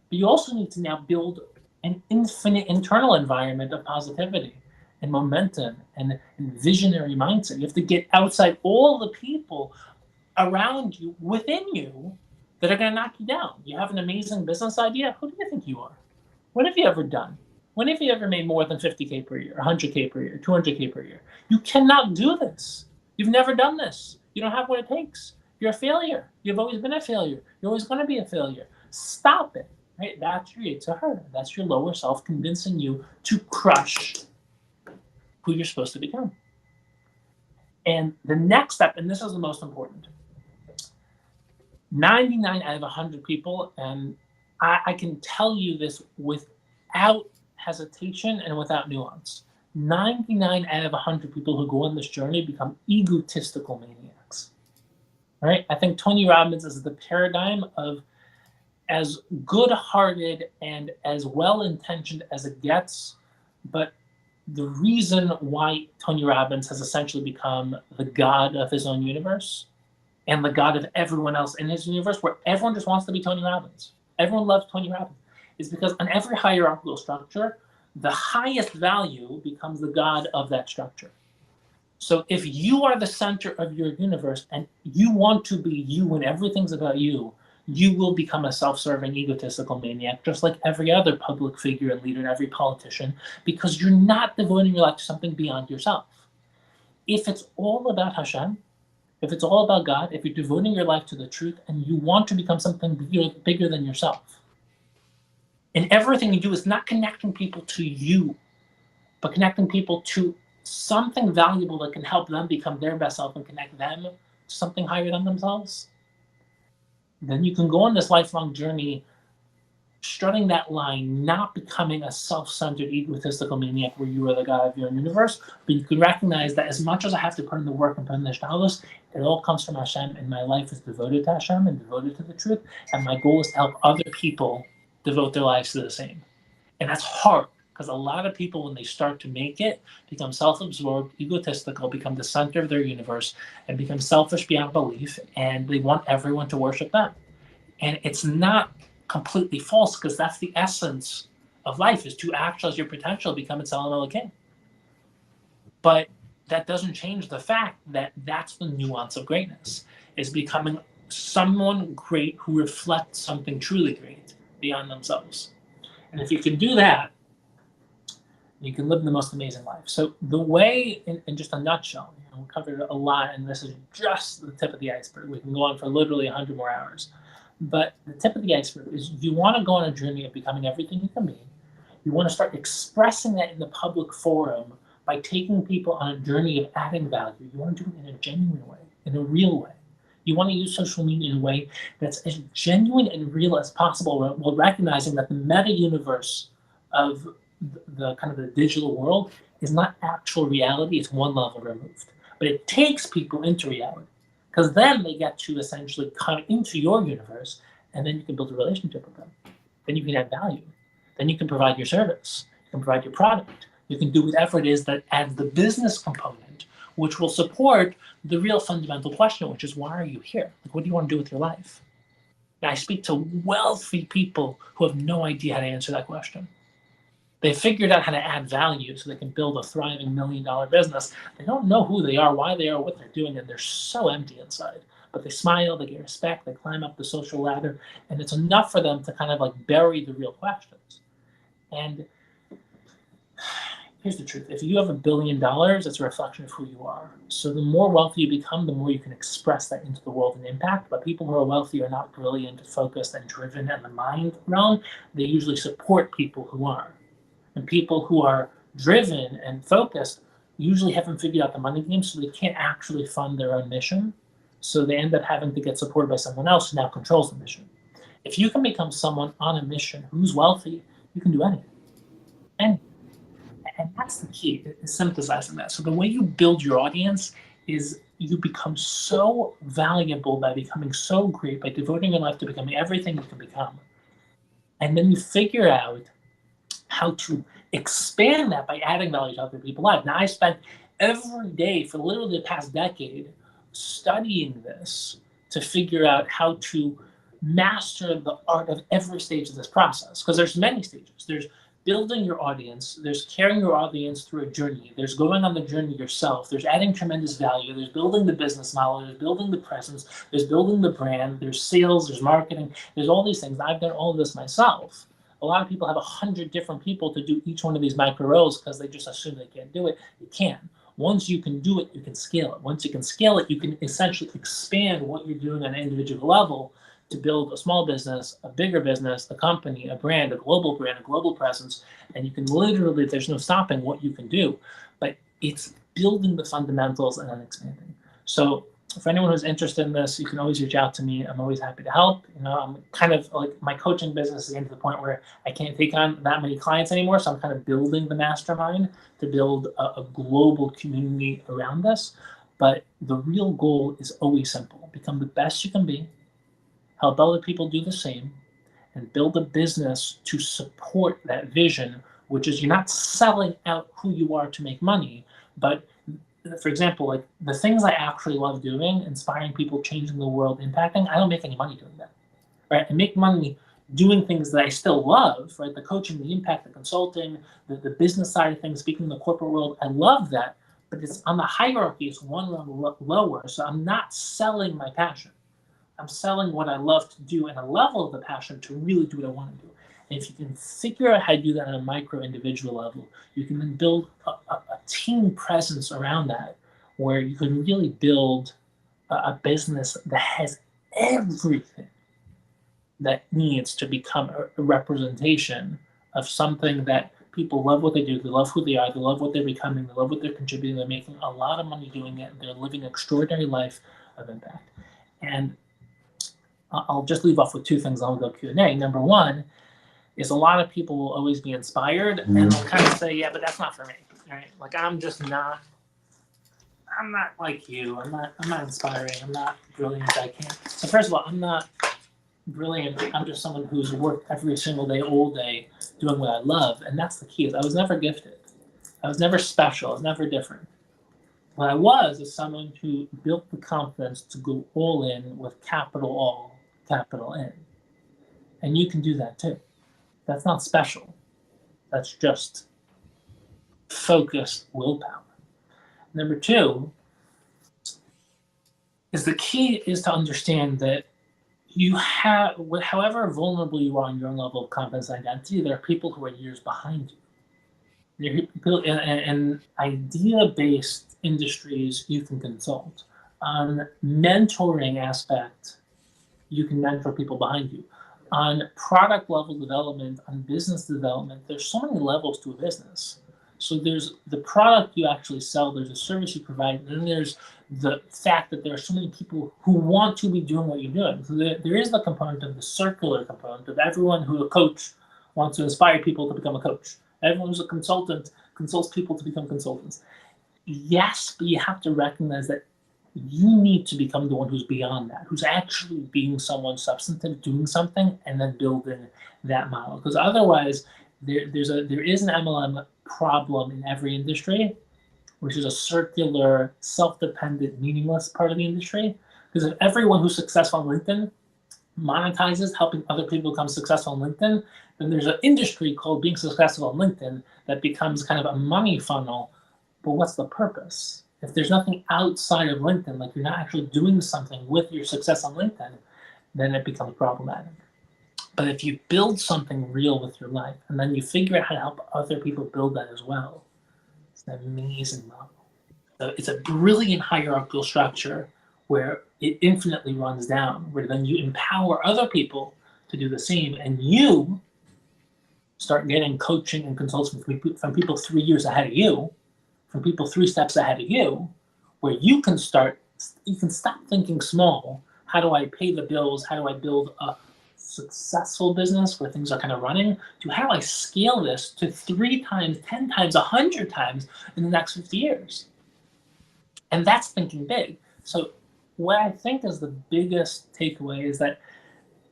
But you also need to now build an infinite internal environment of positivity and momentum and visionary mindset. You have to get outside all the people around you, within you, that are going to knock you down. You have an amazing business idea. Who do you think you are? What have you ever done? When have you ever made more than 50K per year, 100K per year, 200K per year? You cannot do this. You've never done this. You don't have what it takes. You're a failure. You've always been a failure. You're always going to be a failure. Stop it. Right? That's your Yitzhahara. That's your lower self convincing you to crush who you're supposed to become. And the next step, and this is the most important, 99 out of 100 people, and I can tell you this without hesitation and without nuance. 99 out of 100 people who go on this journey become egotistical maniacs. Right? I think Tony Robbins is the paradigm of as good-hearted and as well-intentioned as it gets, but the reason why Tony Robbins has essentially become the god of his own universe and the god of everyone else in his universe, where everyone just wants to be Tony Robbins. Everyone loves Tony Robbins, is because on every hierarchical structure, the highest value becomes the god of that structure. So if you are the center of your universe and you want to be you and everything's about you, you will become a self-serving, egotistical maniac, just like every other public figure and leader and every politician, because you're not devoting your life to something beyond yourself. If it's all about Hashem, if it's all about God, if you're devoting your life to the truth and you want to become something bigger than yourself, and everything you do is not connecting people to you, but connecting people to something valuable that can help them become their best self and connect them to something higher than themselves, then you can go on this lifelong journey strutting that line, not becoming a self-centered, egotistical maniac where you are the god of your own universe, but you can recognize that as much as I have to put in the work and put in the shtalos, it all comes from Hashem, and my life is devoted to Hashem and devoted to the truth, and my goal is to help other people devote their lives to the same. And that's hard, because a lot of people, when they start to make it, become self-absorbed, egotistical, become the center of their universe, and become selfish beyond belief, and they want everyone to worship them. And it's not completely false, because that's the essence of life, is to actualize your potential, become its element king. But that doesn't change the fact that that's the nuance of greatness, is becoming someone great who reflects something truly great beyond themselves. And if you can do that, you can live the most amazing life. So the way, in just a nutshell, we covered a lot, and this is just the tip of the iceberg. We can go on for literally 100 more hours. But the tip of the iceberg is you want to go on a journey of becoming everything you can be. You want to start expressing that in the public forum by taking people on a journey of adding value. You want to do it in a genuine way, in a real way. You want to use social media in a way that's as genuine and real as possible, while recognizing that the meta universe of the kind of the digital world is not actual reality. It's one level removed. But it takes people into reality, because then they get to essentially come into your universe, and then you can build a relationship with them. Then you can add value. Then you can provide your service. You can provide your product. You can do whatever it is that adds the business component, which will support the real fundamental question, which is, why are you here? Like, what do you want to do with your life? And I speak to wealthy people who have no idea how to answer that question. They figured out how to add value so they can build a thriving $1 million business. They don't know who they are, why they are, what they're doing, and they're so empty inside. But they smile, they get respect, they climb up the social ladder, and it's enough for them to kind of like bury the real questions. And here's the truth. If you have $1 billion, it's a reflection of who you are. So the more wealthy you become, the more you can express that into the world and impact. But people who are wealthy are not brilliant, focused, and driven in the mind realm. They usually support people who are. And people who are driven and focused usually haven't figured out the money game, so they can't actually fund their own mission. So they end up having to get supported by someone else who now controls the mission. If you can become someone on a mission who's wealthy, you can do anything. And that's the key, is synthesizing that. So the way you build your audience is you become so valuable by becoming so great, by devoting your life to becoming everything you can become. And then you figure out how to expand that by adding value to other people's lives. Now, I spent every day for literally the past decade studying this to figure out how to master the art of every stage of this process, because there's many stages. There's building your audience, there's carrying your audience through a journey, there's going on the journey yourself, there's adding tremendous value, there's building the business model, there's building the presence, there's building the brand, there's sales, there's marketing, there's all these things. I've done all of this myself. A lot of people have 100 different people to do each one of these micro roles because they just assume they can't do it. You can. Once you can do it, you can scale it. Once you can scale it, you can essentially expand what you're doing on an individual level to build a small business, a bigger business, a company, a brand, a global presence. And you can literally, there's no stopping what you can do. But it's building the fundamentals and then expanding. So for anyone who's interested in this, you can always reach out to me. I'm always happy to help. I'm kind of like, my coaching business is getting to the point where I can't take on that many clients anymore. So I'm kind of building the mastermind to build a global community around this. But the real goal is always simple: become the best you can be, help other people do the same, and build a business to support that vision, which is, you're not selling out who you are to make money, but for example, like the things I actually love doing, inspiring people, changing the world, impacting, I don't make any money doing that, right? I make money doing things that I still love, right? The coaching, the impact, the consulting, the business side of things, speaking in the corporate world, I love that, but it's on the hierarchy, it's one level lower. So I'm not selling my passion. I'm selling what I love to do and a level of the passion to really do what I want to do. And if you can figure out how to do that on a micro individual level, you can then build a team presence around that, where you can really build a business that has everything that needs to become a representation of something that people love what they do, they love who they are, they love what they're becoming, they love what they're contributing, they're making a lot of money doing it, they're living an extraordinary life of impact. And I'll just leave off with two things. I'll go Q&A. Number one is, a lot of people will always be inspired and they'll kind of say, yeah, but that's not for me. Right? Like, I'm not like you. I'm not inspiring. I'm not brilliant. I can't. So first of all, I'm not brilliant. I'm just someone who's worked every single day, all day, doing what I love. And that's the key. Is I was never gifted. I was never special. I was never different. What I was is someone who built the confidence to go all in with capital all, capital N. And you can do that too. That's not special. That's just focused willpower. Number two is, the key is to understand that you have, however vulnerable you are on your own level of confidence and identity, there are people who are years behind you. There are people in idea-based industries you can consult. On mentoring aspect, you can mentor people behind you. On product level development, on business development, there's so many levels to a business. So there's the product you actually sell, there's a service you provide, and then there's the fact that there are so many people who want to be doing what you're doing. So there is the component of the circular component of everyone who a coach wants to inspire people to become a coach. Everyone who's a consultant consults people to become consultants. Yes, but you have to recognize that you need to become the one who's beyond that, who's actually being someone substantive, doing something, and then building that model. Because otherwise, there is an MLM problem in every industry, which is a circular, self-dependent, meaningless part of the industry. Because if everyone who's successful on LinkedIn monetizes helping other people become successful on LinkedIn, then there's an industry called being successful on LinkedIn that becomes kind of a money funnel. But what's the purpose? If there's nothing outside of LinkedIn, like you're not actually doing something with your success on LinkedIn, then it becomes problematic. But if you build something real with your life, and then you figure out how to help other people build that as well, it's an amazing model. So it's a brilliant hierarchical structure where it infinitely runs down, where then you empower other people to do the same, and you start getting coaching and consulting from people 3 years ahead of you, from people 3 steps ahead of you, where you can stop thinking small. How do I pay the bills? How do I build a successful business where things are kind of running? To how do I scale this to 3 times, 10 times, 100 times in the next 50 years? And that's thinking big. So what I think is the biggest takeaway is that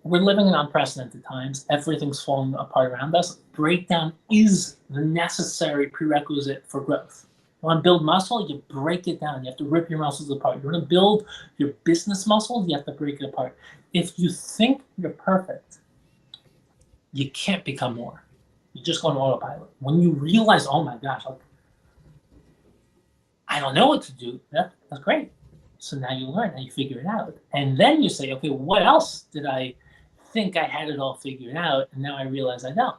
we're living in unprecedented times. Everything's falling apart around us. Breakdown is the necessary prerequisite for growth. You want to build muscle, you break it down. You have to rip your muscles apart. You want to build your business muscle, you have to break it apart. If you think you're perfect, you can't become more. You just go on autopilot. When you realize, oh my gosh, like, I don't know what to do, that's great. So now you learn, now you figure it out. And then you say, okay, what else did I think I had it all figured out, and now I realize I don't?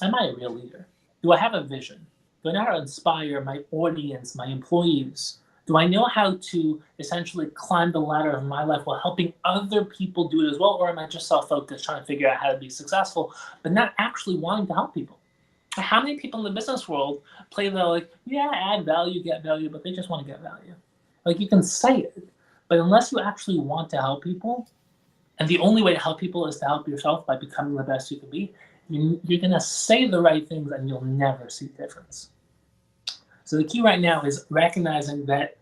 Am I a real leader? Do I have a vision? Do I know how to inspire my audience, my employees? Do I know how to essentially climb the ladder of my life while helping other people do it as well? Or am I just self-focused, trying to figure out how to be successful, but not actually wanting to help people? How many people in the business world play the, like, yeah, add value, get value, but they just want to get value? Like, you can say it, But unless you actually want to help people, and the only way to help people is to help yourself by becoming the best you can be, you're going to say the right things and you'll never see difference. So the key right now is recognizing that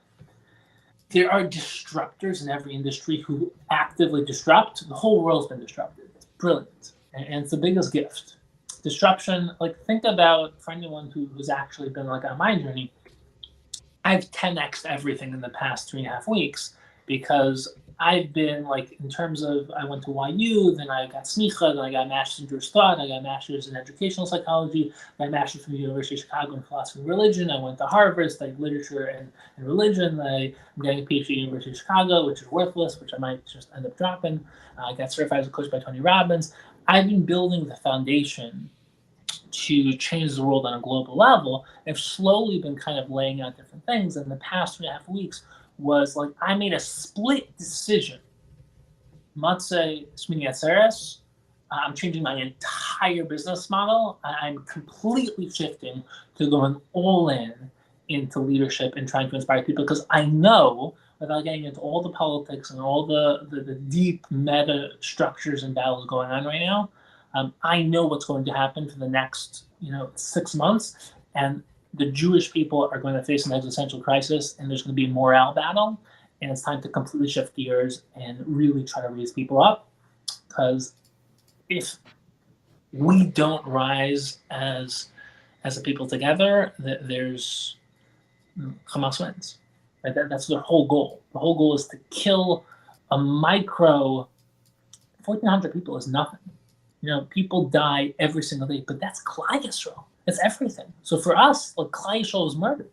there are disruptors in every industry who actively disrupt. The whole world's been disrupted. It's brilliant. And it's the biggest gift. Disruption, like think about for anyone who's actually been like on my journey, I've 10x'd everything in the past 3.5 weeks because I've been like, in terms of, I went to YU, then I got smicha, then I got a master's in Jewish thought, I got a master's in educational psychology, I got a master's from the University of Chicago in philosophy and religion. I went to Harvard, studied literature and religion. I'm getting a PhD at the University of Chicago, which is worthless, which I might just end up dropping. I got certified as a coach by Tony Robbins. I've been building the foundation to change the world on a global level. I've slowly been kind of laying out different things. And the past 2.5 weeks was like I made a split decision. Matzeh Shmini Atzeres. I'm changing my entire business model. I'm completely shifting to going all in into leadership and trying to inspire people because I know, without getting into all the politics and all the deep meta structures and battles going on right now, I know what's going to happen for the next 6 months, and the Jewish people are going to face an existential crisis, and there's going to be a morale battle, and it's time to completely shift gears and really try to raise people up, because if we don't rise as a people together, there's Hamas wins. Right? That's their whole goal. The whole goal is to kill a micro. 1,400 people is nothing. People die every single day, but that's Klal Yisrael. It's everything. So for us, like Klal Yisrael is murdered,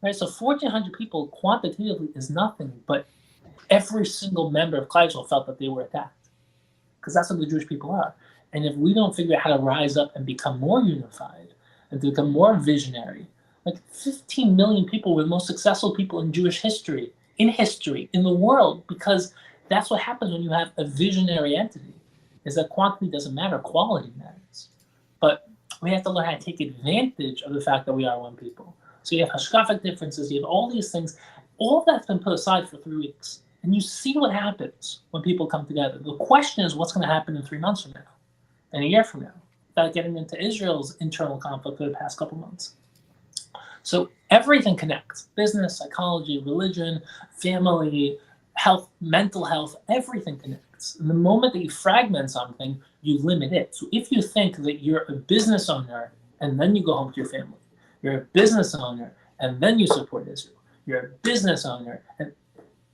right? So 1,400 people quantitatively is nothing, but every single member of Klal Yisrael felt that they were attacked, because that's what the Jewish people are. And if we don't figure out how to rise up and become more unified and to become more visionary, like 15 million people were the most successful people in Jewish history, in the world, because that's what happens when you have a visionary entity. Is that quantity doesn't matter, quality matters. But we have to learn how to take advantage of the fact that we are one people. So you have hashkafic differences, you have all these things, all that's been put aside for 3 weeks. And you see what happens when people come together. The question is what's going to happen in 3 months from now, and a year from now, without getting into Israel's internal conflict for the past couple months. So everything connects: business, psychology, religion, family, health, mental health, everything connects. And the moment that you fragment something, you limit it. So if you think that you're a business owner and then you go home to your family, you're a business owner and then you support Israel, you're a business owner and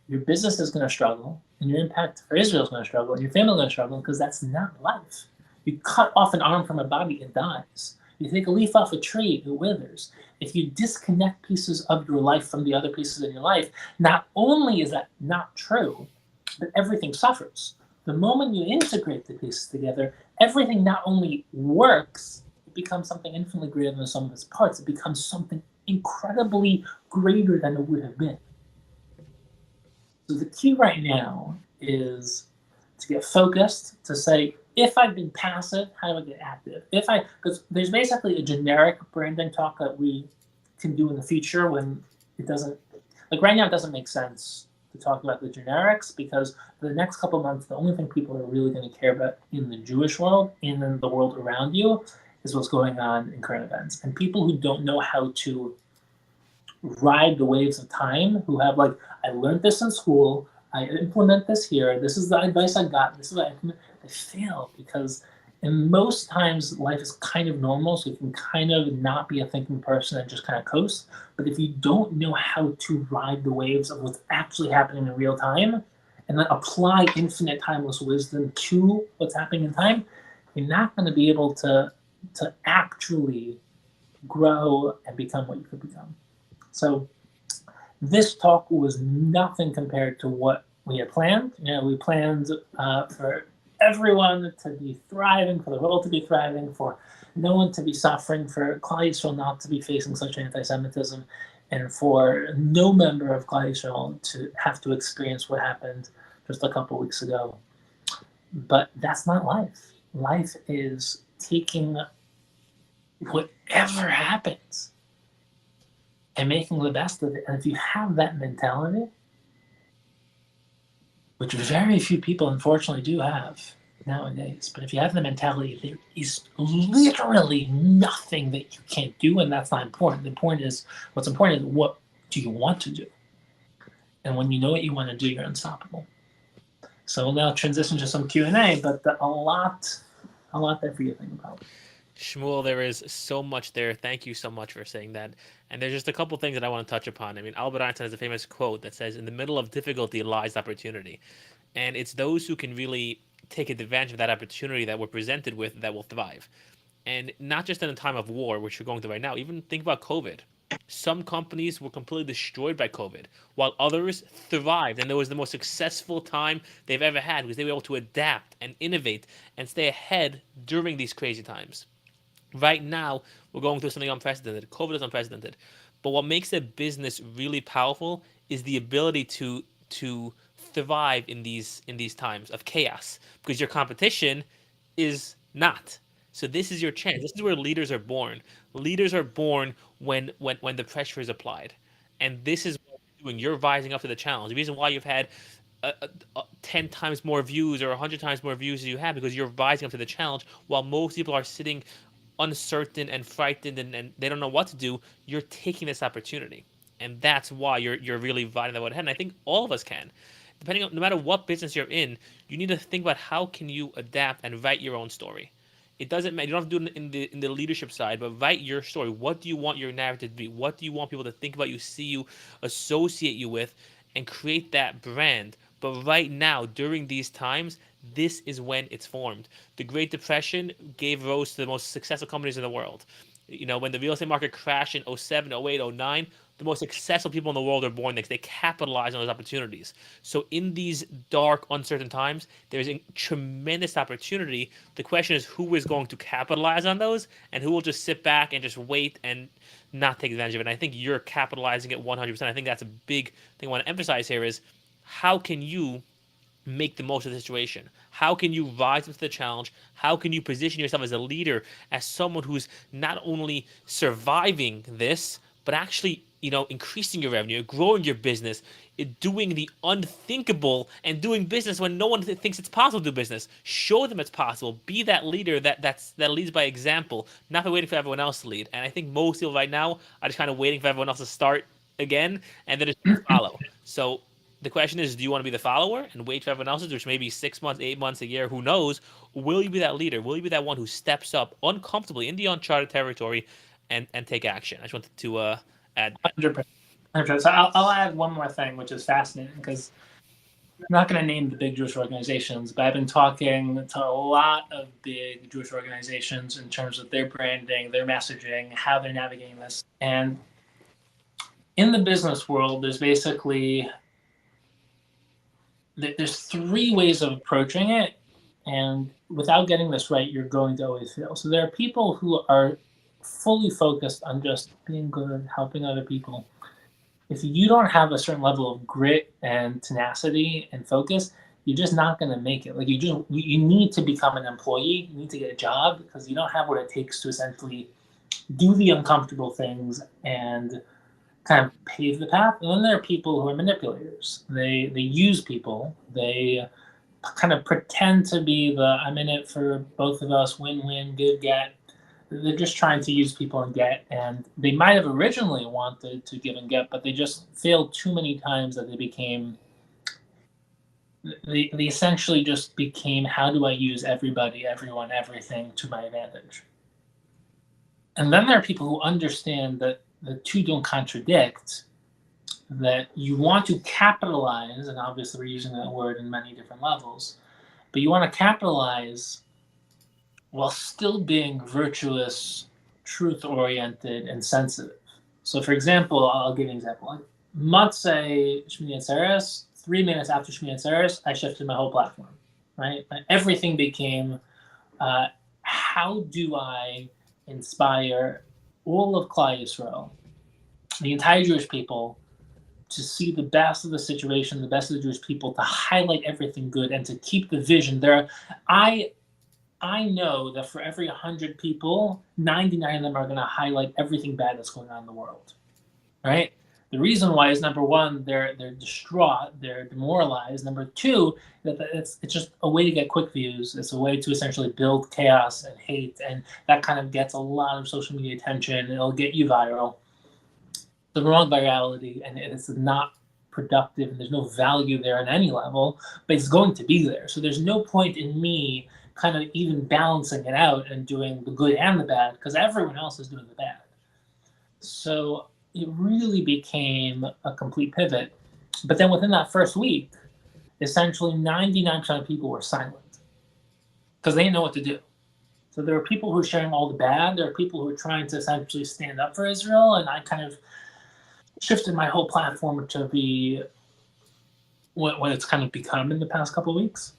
your business is going to struggle, and your impact for Israel is going to struggle, and your family is going to struggle, because that's not life. You cut off an arm from a body, it dies. You take a leaf off a tree, it withers. If you disconnect pieces of your life from the other pieces in your life, not only is that not true, but everything suffers. The moment you integrate the pieces together, everything not only works, it becomes something infinitely greater than the sum of its parts. It becomes something incredibly greater than it would have been. So the key right now is to get focused, to say, if I've been passive, how do I get active? Because there's basically a generic branding talk that we can do in the future when it doesn't, like right now it doesn't make sense to talk about the generics, because for the next couple of months, the only thing people are really going to care about in the Jewish world, in the world around you, is what's going on in current events. And people who don't know how to ride the waves of time, who have like, I learned this in school, I implement this here, this is the advice I got, this is what I implement, they fail, because in most times life is kind of normal, so you can kind of not be a thinking person and just kind of coast. But if you don't know how to ride the waves of what's actually happening in real time, and then apply infinite timeless wisdom to what's happening in time, you're not going to be able to actually grow and become what you could become. So this talk was nothing compared to what we had planned. We planned for everyone to be thriving, for the world to be thriving, for no one to be suffering, for Klal Yisrael not to be facing such anti-Semitism, and for no member of Klal Yisrael to have to experience what happened just a couple weeks ago. But that's not life. Life is taking whatever happens and making the best of it. And if you have that mentality, which very few people unfortunately do have nowadays. But if you have the mentality, there is literally nothing that you can't do, and that's not important. What's important is what do you want to do? And when you know what you want to do, you're unstoppable. So we'll now transition to some Q&A, but a lot there for you to think about. Shmuel, there is so much there. Thank you so much for saying that. And there's just a couple things that I want to touch upon. I mean, Albert Einstein has a famous quote that says, "In the middle of difficulty lies opportunity." And it's those who can really take advantage of that opportunity that we're presented with that will thrive. And not just in a time of war, which we're going through right now. Even think about COVID. Some companies were completely destroyed by COVID, while others thrived, and it was the most successful time they've ever had because they were able to adapt and innovate and stay ahead during these crazy times. Right now, we're going through something unprecedented. COVID is unprecedented. But what makes a business really powerful is the ability to thrive in these times of chaos because your competition is not. So this is your chance. This is where leaders are born. Leaders are born when the pressure is applied. And this is what you're doing. You're rising up to the challenge. The reason why you've had 10 times more views or 100 times more views as you have because you're rising up to the challenge while most people are sitting uncertain and frightened and they don't know what to do. You're taking this opportunity. And that's why you're really riding that ahead. And I think all of us can. Depending on no matter what business you're in, you need to think about how can you adapt and write your own story. It doesn't matter. You don't have to do it in the leadership side, but write your story. What do you want your narrative to be? What do you want people to think about you, see you, associate you with, and create that brand? But right now, during these times, this is when it's formed. The Great Depression gave rise to the most successful companies in the world. You know, when the real estate market crashed in '07, '08, '09, the most successful people in the world are born next. They capitalize on those opportunities. So in these dark, uncertain times, there's a tremendous opportunity. The question is who is going to capitalize on those and who will just sit back and just wait and not take advantage of it. And I think you're capitalizing it 100%. I think that's a big thing I want to emphasize here is how can you make the most of the situation? How can you rise up to the challenge? How can you position yourself as a leader, as someone who's not only surviving this, but actually, you know, increasing your revenue, growing your business, doing the unthinkable, and doing business when no one thinks it's possible to do business. Show them it's possible. Be that leader that leads by example, not by waiting for everyone else to lead. And I think most people right now are just kind of waiting for everyone else to start again, and then just follow. So the question is, do you want to be the follower and wait for everyone else's, which may be 6 months, 8 months, a year, who knows? Or will you be that leader? Will you be that one who steps up uncomfortably in the uncharted territory and take action? I just wanted to add that. 100%. So I'll add one more thing, which is fascinating because I'm not going to name the big Jewish organizations, but I've been talking to a lot of big Jewish organizations in terms of their branding, their messaging, how they're navigating this. And in the business world, there's basically there's three ways of approaching it, and without getting this right, you're going to always fail. So there are people who are fully focused on just being good, helping other people. If you don't have a certain level of grit and tenacity and focus, you're just not going to make it. Like you need to become an employee. You need to get a job because you don't have what it takes to essentially do the uncomfortable things and kind of pave the path. And then there are people who are manipulators. They use people. They kind of pretend to be the I'm in it for both of us, win-win, good get. They're just trying to use people and get, and they might have originally wanted to give and get, but they just failed too many times that they essentially just became how do I use everybody, everyone, everything to my advantage. And then there are people who understand that the two don't contradict, that you want to capitalize, and obviously we're using that word in many different levels, but you want to capitalize while still being virtuous, truth-oriented, and sensitive. So for example, I'll give you an example. Like Matzei Shmini Atzeres, 3 minutes after Shmini Atzeres, I shifted my whole platform, right? Everything became, how do I inspire all of Klal Yisrael, the entire Jewish people, to see the best of the situation, the best of the Jewish people, to highlight everything good and to keep the vision there. I know that for every 100 people, 99 of them are going to highlight everything bad that's going on in the world, right? The reason why is, number one, they're distraught, they're demoralized. Number two, that it's just a way to get quick views. It's a way to essentially build chaos and hate, and that kind of gets a lot of social media attention. It'll get you viral. The wrong virality, and it's not productive, and there's no value there on any level, but it's going to be there. So there's no point in me kind of even balancing it out and doing the good and the bad, because everyone else is doing the bad. So it really became a complete pivot. But then within that first week, essentially 99% of people were silent because they didn't know what to do. So there were people who were sharing all the bad. There were people who were trying to essentially stand up for Israel. And I kind of shifted my whole platform to be what it's kind of become in the past couple of weeks.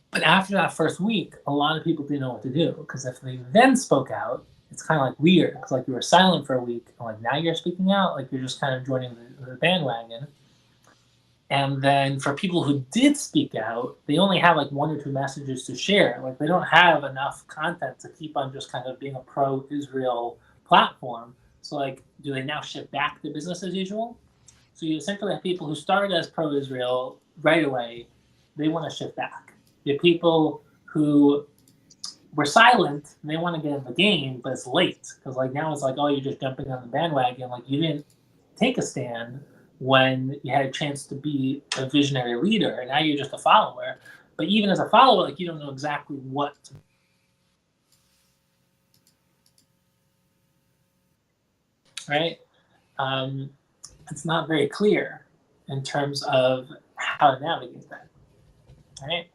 But after that first week, a lot of people didn't know what to do, because if they then spoke out, it's kind of like weird, because like you were silent for a week, and like now you're speaking out, like you're just kind of joining the bandwagon. And then for people who did speak out, they only have like one or two messages to share. Like they don't have enough content to keep on just kind of being a pro-Israel platform. So like, do they now shift back to business as usual? So you essentially have people who started as pro-Israel right away. They want to shift back. You have people who were silent and they want to get in the game, but it's late, because like now it's like, oh, you're just jumping on the bandwagon. Like you didn't take a stand when you had a chance to be a visionary leader, and now you're just a follower. But even as a follower, like you don't know exactly what to, right? It's not very clear in terms of how to navigate that, right?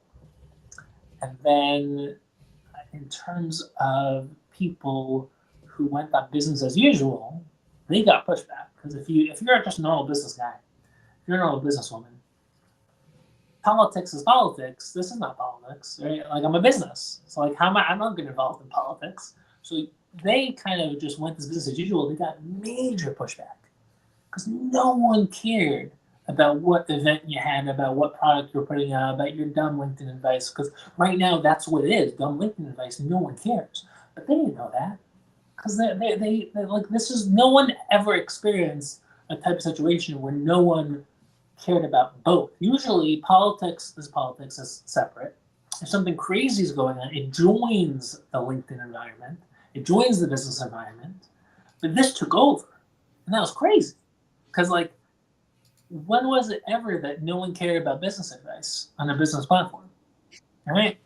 And then in terms of people who went on business as usual, they got pushback, because if you're just a normal business guy, if you're a normal businesswoman, politics is politics. This is not politics, right? Like I'm a business, so like I'm not getting involved in politics. So they kind of just went this business as usual. They got major pushback because no one cared about what event you had, about what product you're putting out, about your dumb LinkedIn advice. Because right now that's what it is, dumb LinkedIn advice. No one cares, but they didn't know that, because they like, this is, no one ever experienced a type of situation where no one cared about both. Usually politics is separate. If something crazy is going on, it joins the LinkedIn environment, it joins the business environment. But this took over, and that was crazy, because like, when was it ever that no one cared about business advice on a business platform? All right.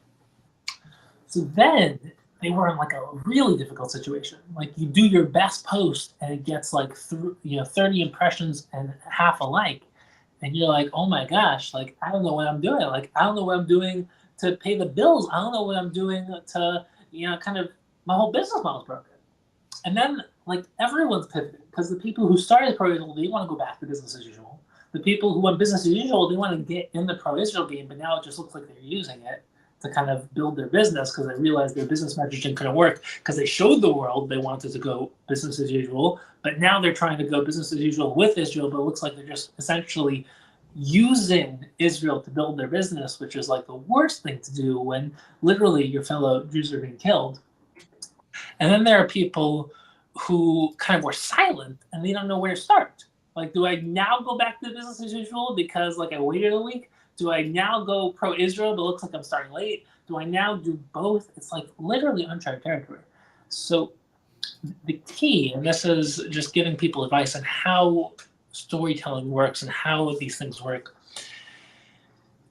So then they were in like a really difficult situation. Like you do your best post and it gets like 30 impressions and half a like, and you're like, oh my gosh, like I don't know what I'm doing. Like I don't know what I'm doing to pay the bills. I don't know what I'm doing to, kind of, my whole business model is broken. And then like everyone's pivoting, because the people who started pro-Israel, they want to go back to business as usual. The people who want business as usual, they want to get in the pro-Israel game, but now it just looks like they're using it to kind of build their business, because they realized their business messaging couldn't work, because they showed the world they wanted to go business as usual, but now they're trying to go business as usual with Israel, but it looks like they're just essentially using Israel to build their business, which is like the worst thing to do when literally your fellow Jews are being killed. And then there are people who kind of were silent and they don't know where to start. Like, do I now go back to business as usual because like I waited a week? Do I now go pro-Israel, but it looks like I'm starting late? Do I now do both? It's like literally uncharted territory. So the key, and this is just giving people advice on how storytelling works and how these things work,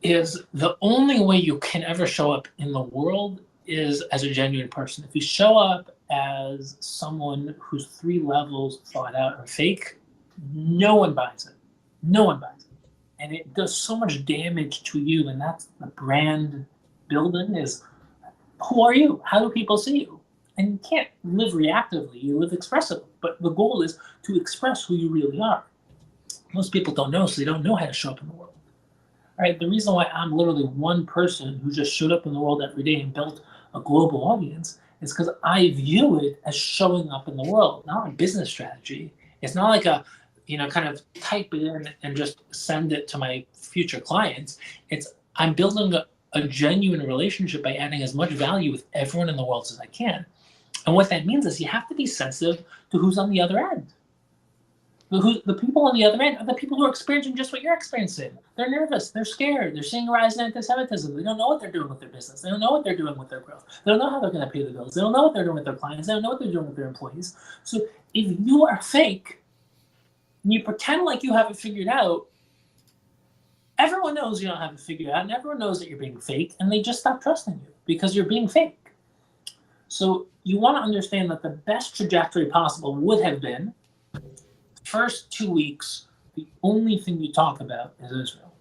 is the only way you can ever show up in the world is as a genuine person. If you show up as someone who's 3 levels thought out and fake, no one buys it. No one buys it. And it does so much damage to you, and that's the brand building, is who are you? How do people see you? And you can't live reactively, you live expressively. But the goal is to express who you really are. Most people don't know, so they don't know how to show up in the world. All right, the reason why I'm literally one person who just showed up in the world every day and built a global audience is because I view it as showing up in the world, not a business strategy. It's not like a, kind of type it in and just send it to my future clients. It's, I'm building a genuine relationship by adding as much value with everyone in the world as I can. And what that means is you have to be sensitive to who's on the other end. The people on the other end are the people who are experiencing just what you're experiencing. They're nervous. They're scared. They're seeing a rise in anti-Semitism. They don't know what they're doing with their business. They don't know what they're doing with their growth. They don't know how they're going to pay the bills. They don't know what they're doing with their clients. They don't know what they're doing with their employees. So if you are fake and you pretend like you have it figured out, everyone knows you don't have it figured out, and everyone knows that you're being fake, and they just stop trusting you because you're being fake. So you want to understand that the best trajectory possible would have been first 2 weeks, the only thing you talk about is Israel.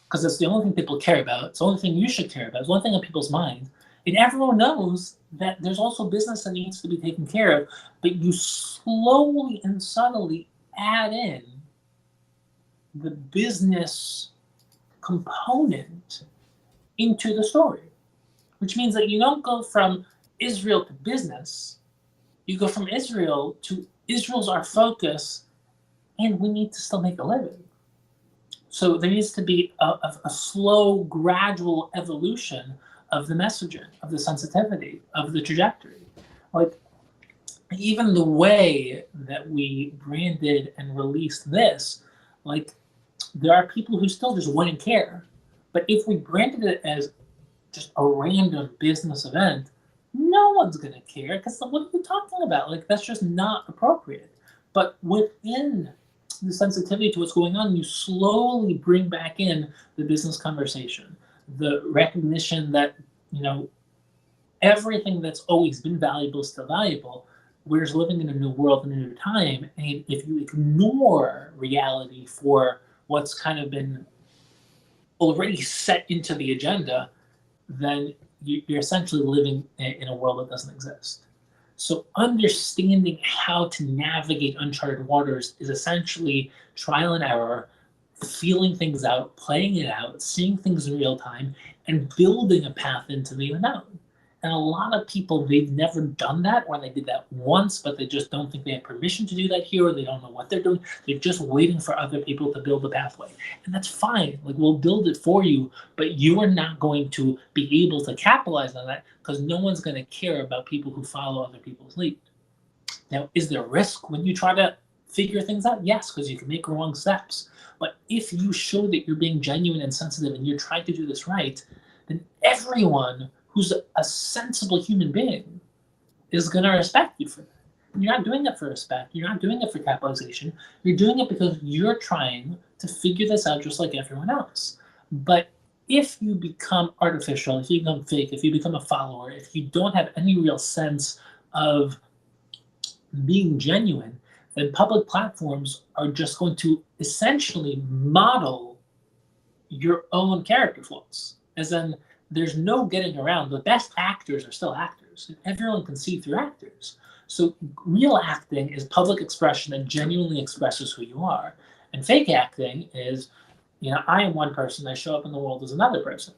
Because it's the only thing people care about. It's the only thing you should care about. It's the only thing on people's mind. And everyone knows that there's also business that needs to be taken care of, but you slowly and subtly add in the business component into the story, which means that you don't go from Israel to business. You go from Israel to Israel's our focus, and we need to still make a living. So there needs to be a slow, gradual evolution of the messaging, of the sensitivity, of the trajectory. Like, even the way that we branded and released this, like, there are people who still just wouldn't care. But if we branded it as just a random business event, no one's going to care, because what are you talking about? Like, that's just not appropriate. But within the sensitivity to what's going on, you slowly bring back in the business conversation, the recognition that, everything that's always been valuable is still valuable. We're just living in a new world and a new time. And if you ignore reality for what's kind of been already set into the agenda, then you're essentially living in a world that doesn't exist. So understanding how to navigate uncharted waters is essentially trial and error, feeling things out, playing it out, seeing things in real time, and building a path into the unknown. And a lot of people, they've never done that, or they did that once, but they just don't think they have permission to do that here, or they don't know what they're doing. They're just waiting for other people to build the pathway. And that's fine. Like, we'll build it for you, but you are not going to be able to capitalize on that, because no one's going to care about people who follow other people's lead. Now, is there risk when you try to figure things out? Yes, because you can make wrong steps. But if you show that you're being genuine and sensitive and you're trying to do this right, then everyone who's a sensible human being is going to respect you for that. You're not doing it for respect. You're not doing it for capitalization. You're doing it because you're trying to figure this out just like everyone else. But if you become artificial, if you become fake, if you become a follower, if you don't have any real sense of being genuine, then public platforms are just going to essentially model your own character flaws. As in, there's no getting around. The best actors are still actors, and everyone can see through actors. So real acting is public expression that genuinely expresses who you are. And fake acting is, I am one person, I show up in the world as another person.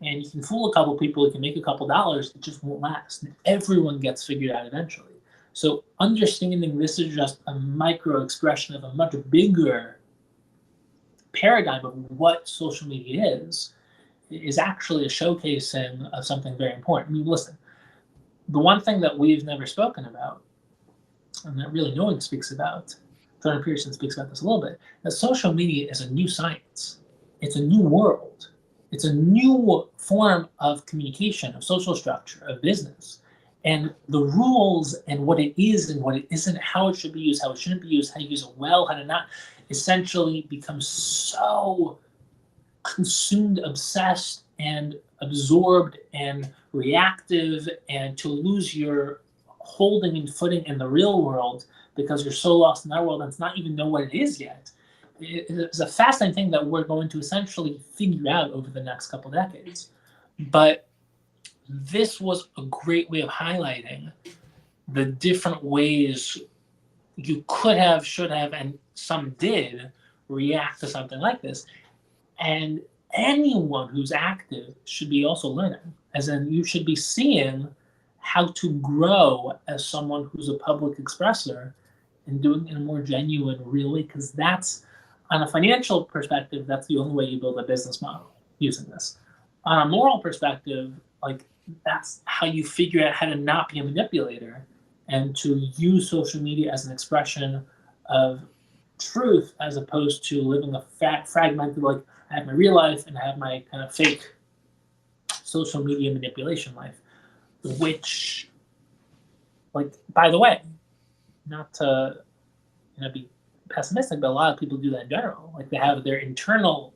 And you can fool a couple people, you can make a couple dollars, it just won't last. And everyone gets figured out eventually. So understanding this is just a micro expression of a much bigger paradigm of what social media is actually a showcasing of something very important. I mean, listen, the one thing that we've never spoken about, and that really no one speaks about, Jordan Peterson speaks about this a little bit, that social media is a new science. It's a new world. It's a new form of communication, of social structure, of business. And the rules and what it is and what it isn't, how it should be used, how it shouldn't be used, how to use it well, how to not, essentially becomes so consumed, obsessed, and absorbed and reactive, and to lose your holding and footing in the real world because you're so lost in that world and it's not even know what it is yet. It's a fascinating thing that we're going to essentially figure out over the next couple decades. But this was a great way of highlighting the different ways you could have, should have, and some did react to something like this. And anyone who's active should be also learning, as in you should be seeing how to grow as someone who's a public expressor and doing it in a more genuine, real way, because that's, on a financial perspective, that's the only way you build a business model using this. On a moral perspective, like, that's how you figure out how to not be a manipulator and to use social media as an expression of truth as opposed to living a fragmented, like I have my real life and I have my kind of fake social media manipulation life, which, like, by the way, not to be pessimistic, but a lot of people do that in general. Like they have their internal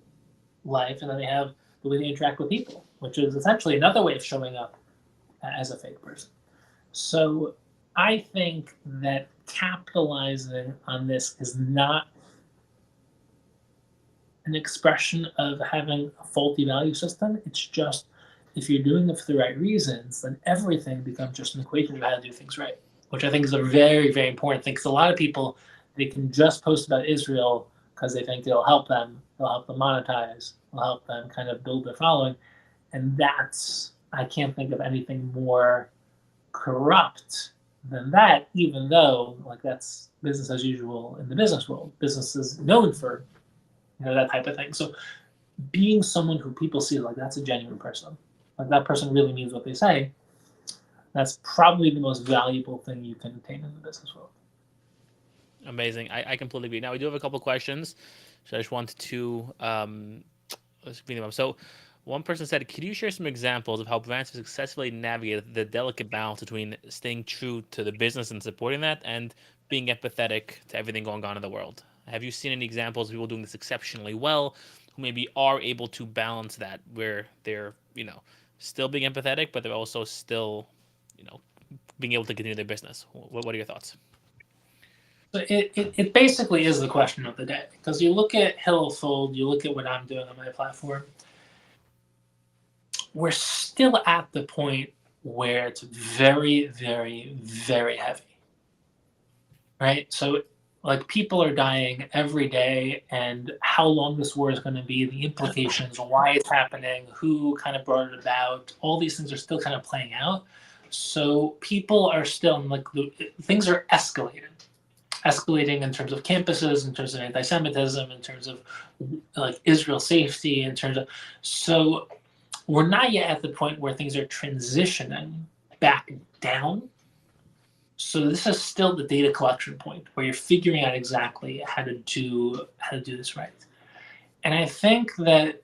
life and then they have the way they interact with people, which is essentially another way of showing up as a fake person. So I think that capitalizing on this is not an expression of having a faulty value system. It's just if you're doing it for the right reasons, then everything becomes just an equation of how to do things right, which I think is a very, very important thing. Because a lot of people, they can just post about Israel because they think it'll help them, monetize, it'll help them kind of build their following. And that's, I can't think of anything more corrupt than that, even though like that's business as usual in the business world. Business is known for that type of thing. So being someone who people see like that's a genuine person, like that person really means what they say, that's probably the most valuable thing you can attain in the business world. Amazing. I completely agree. Now we do have a couple questions, so I just wanted to let's bring them up. So one person said, could you share some examples of how brands have successfully navigated the delicate balance between staying true to the business and supporting that and being empathetic to everything going on in the world? Have you seen any examples of people doing this exceptionally well who maybe are able to balance that where they're, still being empathetic, but they're also still, being able to continue their business? What are your thoughts? So it basically is the question of the day, because you look at Hillfold, you look at what I'm doing on my platform, we're still at the point where it's very, very, very heavy, right? So like people are dying every day, and how long this war is going to be, the implications, why it's happening, who kind of brought it about, all these things are still kind of playing out. So people are still like things are escalating in terms of campuses, in terms of anti-Semitism, in terms of like Israel safety, in terms of, so we're not yet at the point where things are transitioning back down. So this is still the data collection point where you're figuring out exactly how to do this right. And I think that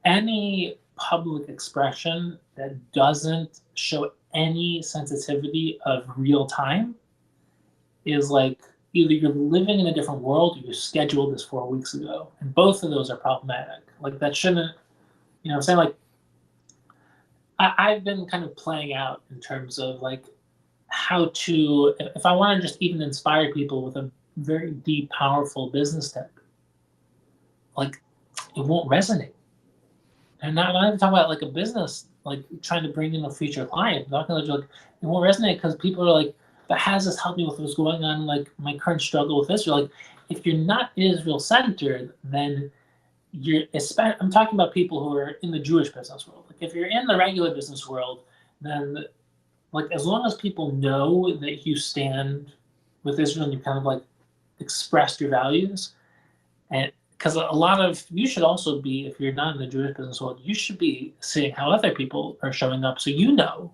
any public expression that doesn't show any sensitivity of real time is like either you're living in a different world or you scheduled this 4 weeks ago. And both of those are problematic. Like that shouldn't, I'm saying like I've been kind of playing out in terms of like how to, if I want to just even inspire people with a very deep, powerful business tip, like it won't resonate. And not even talking about like a business, like trying to bring in a future client. Not gonna like it won't resonate because people are like, but has this helped me with what's going on, like my current struggle with Israel? Like, if you're not Israel centered, then I'm talking about people who are in the Jewish business world. Like, if you're in the regular business world, then like as long as people know that you stand with Israel and you kind of like expressed your values, and because a lot of you should also be, if you're not in the Jewish business world, you should be seeing how other people are showing up, so you know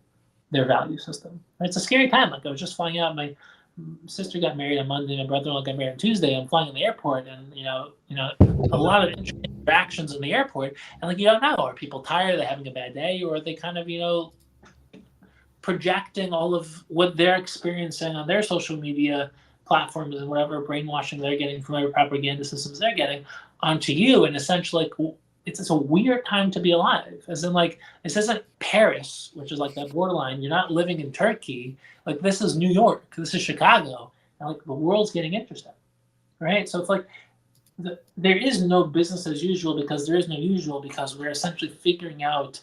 their value system. Right? It's a scary time. Like I was just flying out. My sister got married on Monday. My brother-in-law got married on Tuesday. I'm flying in the airport, and a lot of interactions in the airport, and like you don't know, are people tired? Are they having a bad day, or are they kind of projecting all of what they're experiencing on their social media platforms and whatever brainwashing they're getting from whatever propaganda systems they're getting onto you, and essentially like it's a weird time to be alive. As in like this isn't Paris, which is like that borderline. You're not living in Turkey. Like this is New York. This is Chicago, and like the world's getting interesting, right? So it's like there is no business as usual because there is no usual because we're essentially figuring out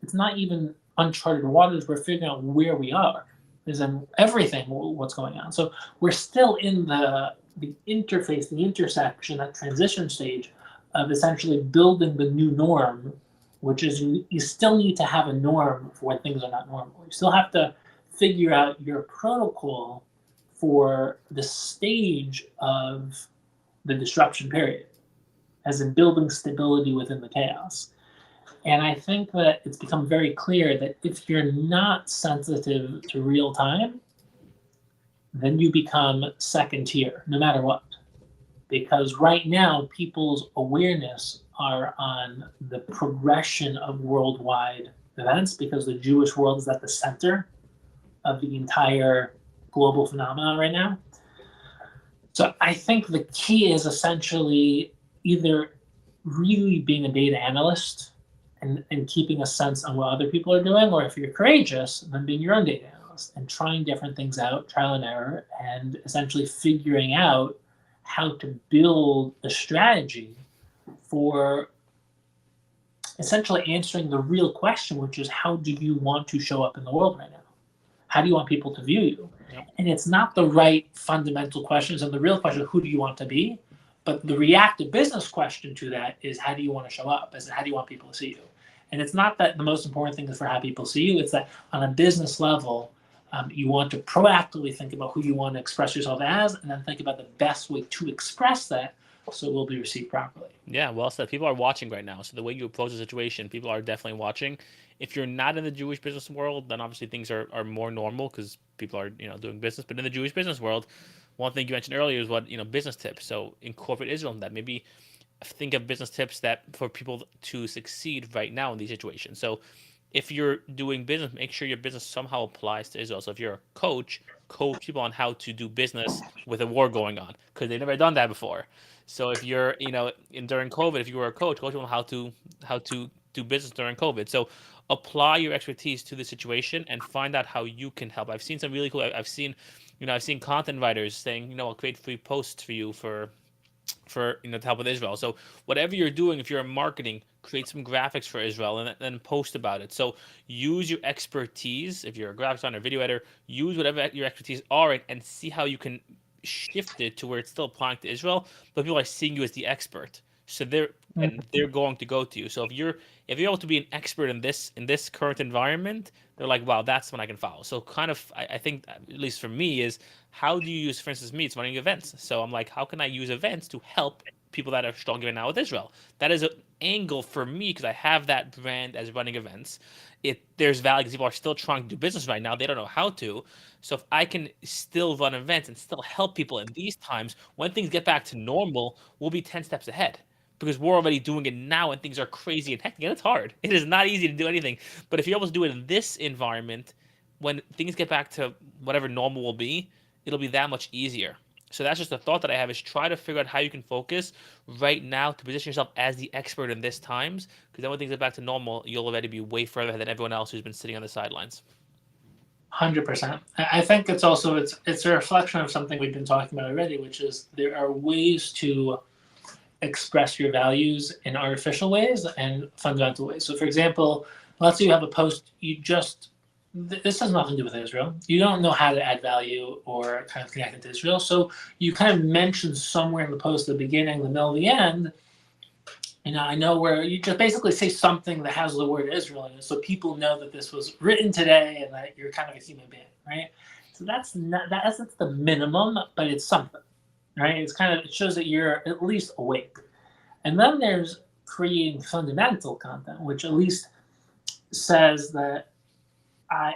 it's not even uncharted waters. We're figuring out where we are, is in everything what's going on. So we're still in the interface, the intersection, that transition stage of essentially building the new norm, which is you still need to have a norm for when things are not normal. You still have to figure out your protocol for the stage of the disruption period, as in building stability within the chaos. And I think that it's become very clear that if you're not sensitive to real time, then you become second tier, no matter what. Because right now, people's awareness are on the progression of worldwide events because the Jewish world is at the center of the entire global phenomenon right now. So I think the key is essentially either really being a data analyst and keeping a sense on what other people are doing, or if you're courageous, then being your own data analyst and trying different things out, trial and error, and essentially figuring out how to build a strategy for essentially answering the real question, which is how do you want to show up in the world right now? How do you want people to view you? Yep. And it's not the right fundamental questions. And the real question is who do you want to be? But the reactive business question to that is how do you want to show up? How do you want people to see you? And it's not that the most important thing is for how people see you. It's that on a business level, you want to proactively think about who you want to express yourself as, and then think about the best way to express that so it will be received properly. Yeah, well said. People are watching right now. So the way you approach the situation, people are definitely watching. If you're not in the Jewish business world, then obviously things are more normal because people are, doing business. But in the Jewish business world, one thing you mentioned earlier is what, business tips. So incorporate Israel in that. Maybe think of business tips that for people to succeed right now in these situations. So if you're doing business, make sure your business somehow applies to Israel. So if you're a coach people on how to do business with a war going on because they've never done that before. So if you're, during COVID, if you were a coach people on how to do business during COVID. So apply your expertise to the situation and find out how you can help. I've seen some really cool. I've seen content writers saying, I'll create free posts for you to help with Israel. So whatever you're doing, if you're in marketing, create some graphics for Israel and then post about it. So use your expertise. If you're a graphic designer, video editor, use whatever your expertise are and see how you can shift it to where it's still applying to Israel, but people are seeing you as the expert. So they're going to go to you. So if you're able to be an expert in this current environment, they're like, wow, that's when I can follow. So kind of I think at least for me is how do you use, for instance, me, it's running events. So I'm like, how can I use events to help people that are struggling now with Israel? That is an angle for me because I have that brand as running events. There's value because people are still trying to do business right now. They don't know how to. So if I can still run events and still help people in these times, when things get back to normal, we'll be 10 steps ahead because we're already doing it now and things are crazy and hectic and it's hard. It is not easy to do anything. But if you're able to do it in this environment, when things get back to whatever normal will be, it'll be that much easier. So that's just a thought that I have is try to figure out how you can focus right now to position yourself as the expert in this times because then when things get back to normal, you'll already be way further ahead than everyone else who's been sitting on the sidelines. 100%. I think it's also it's a reflection of something we've been talking about already, which is there are ways to express your values in artificial ways and fundamental ways. So, for example, let's say you have a post this has nothing to do with Israel. You don't know how to add value or kind of connect it to Israel. So you kind of mention somewhere in the post, the beginning, the middle, the end. I know where you just basically say something that has the word Israel in it, so people know that this was written today and that you're kind of a human being, right? So that's the minimum, but it's something, right? It shows that you're at least awake. And then there's creating fundamental content, which at least says that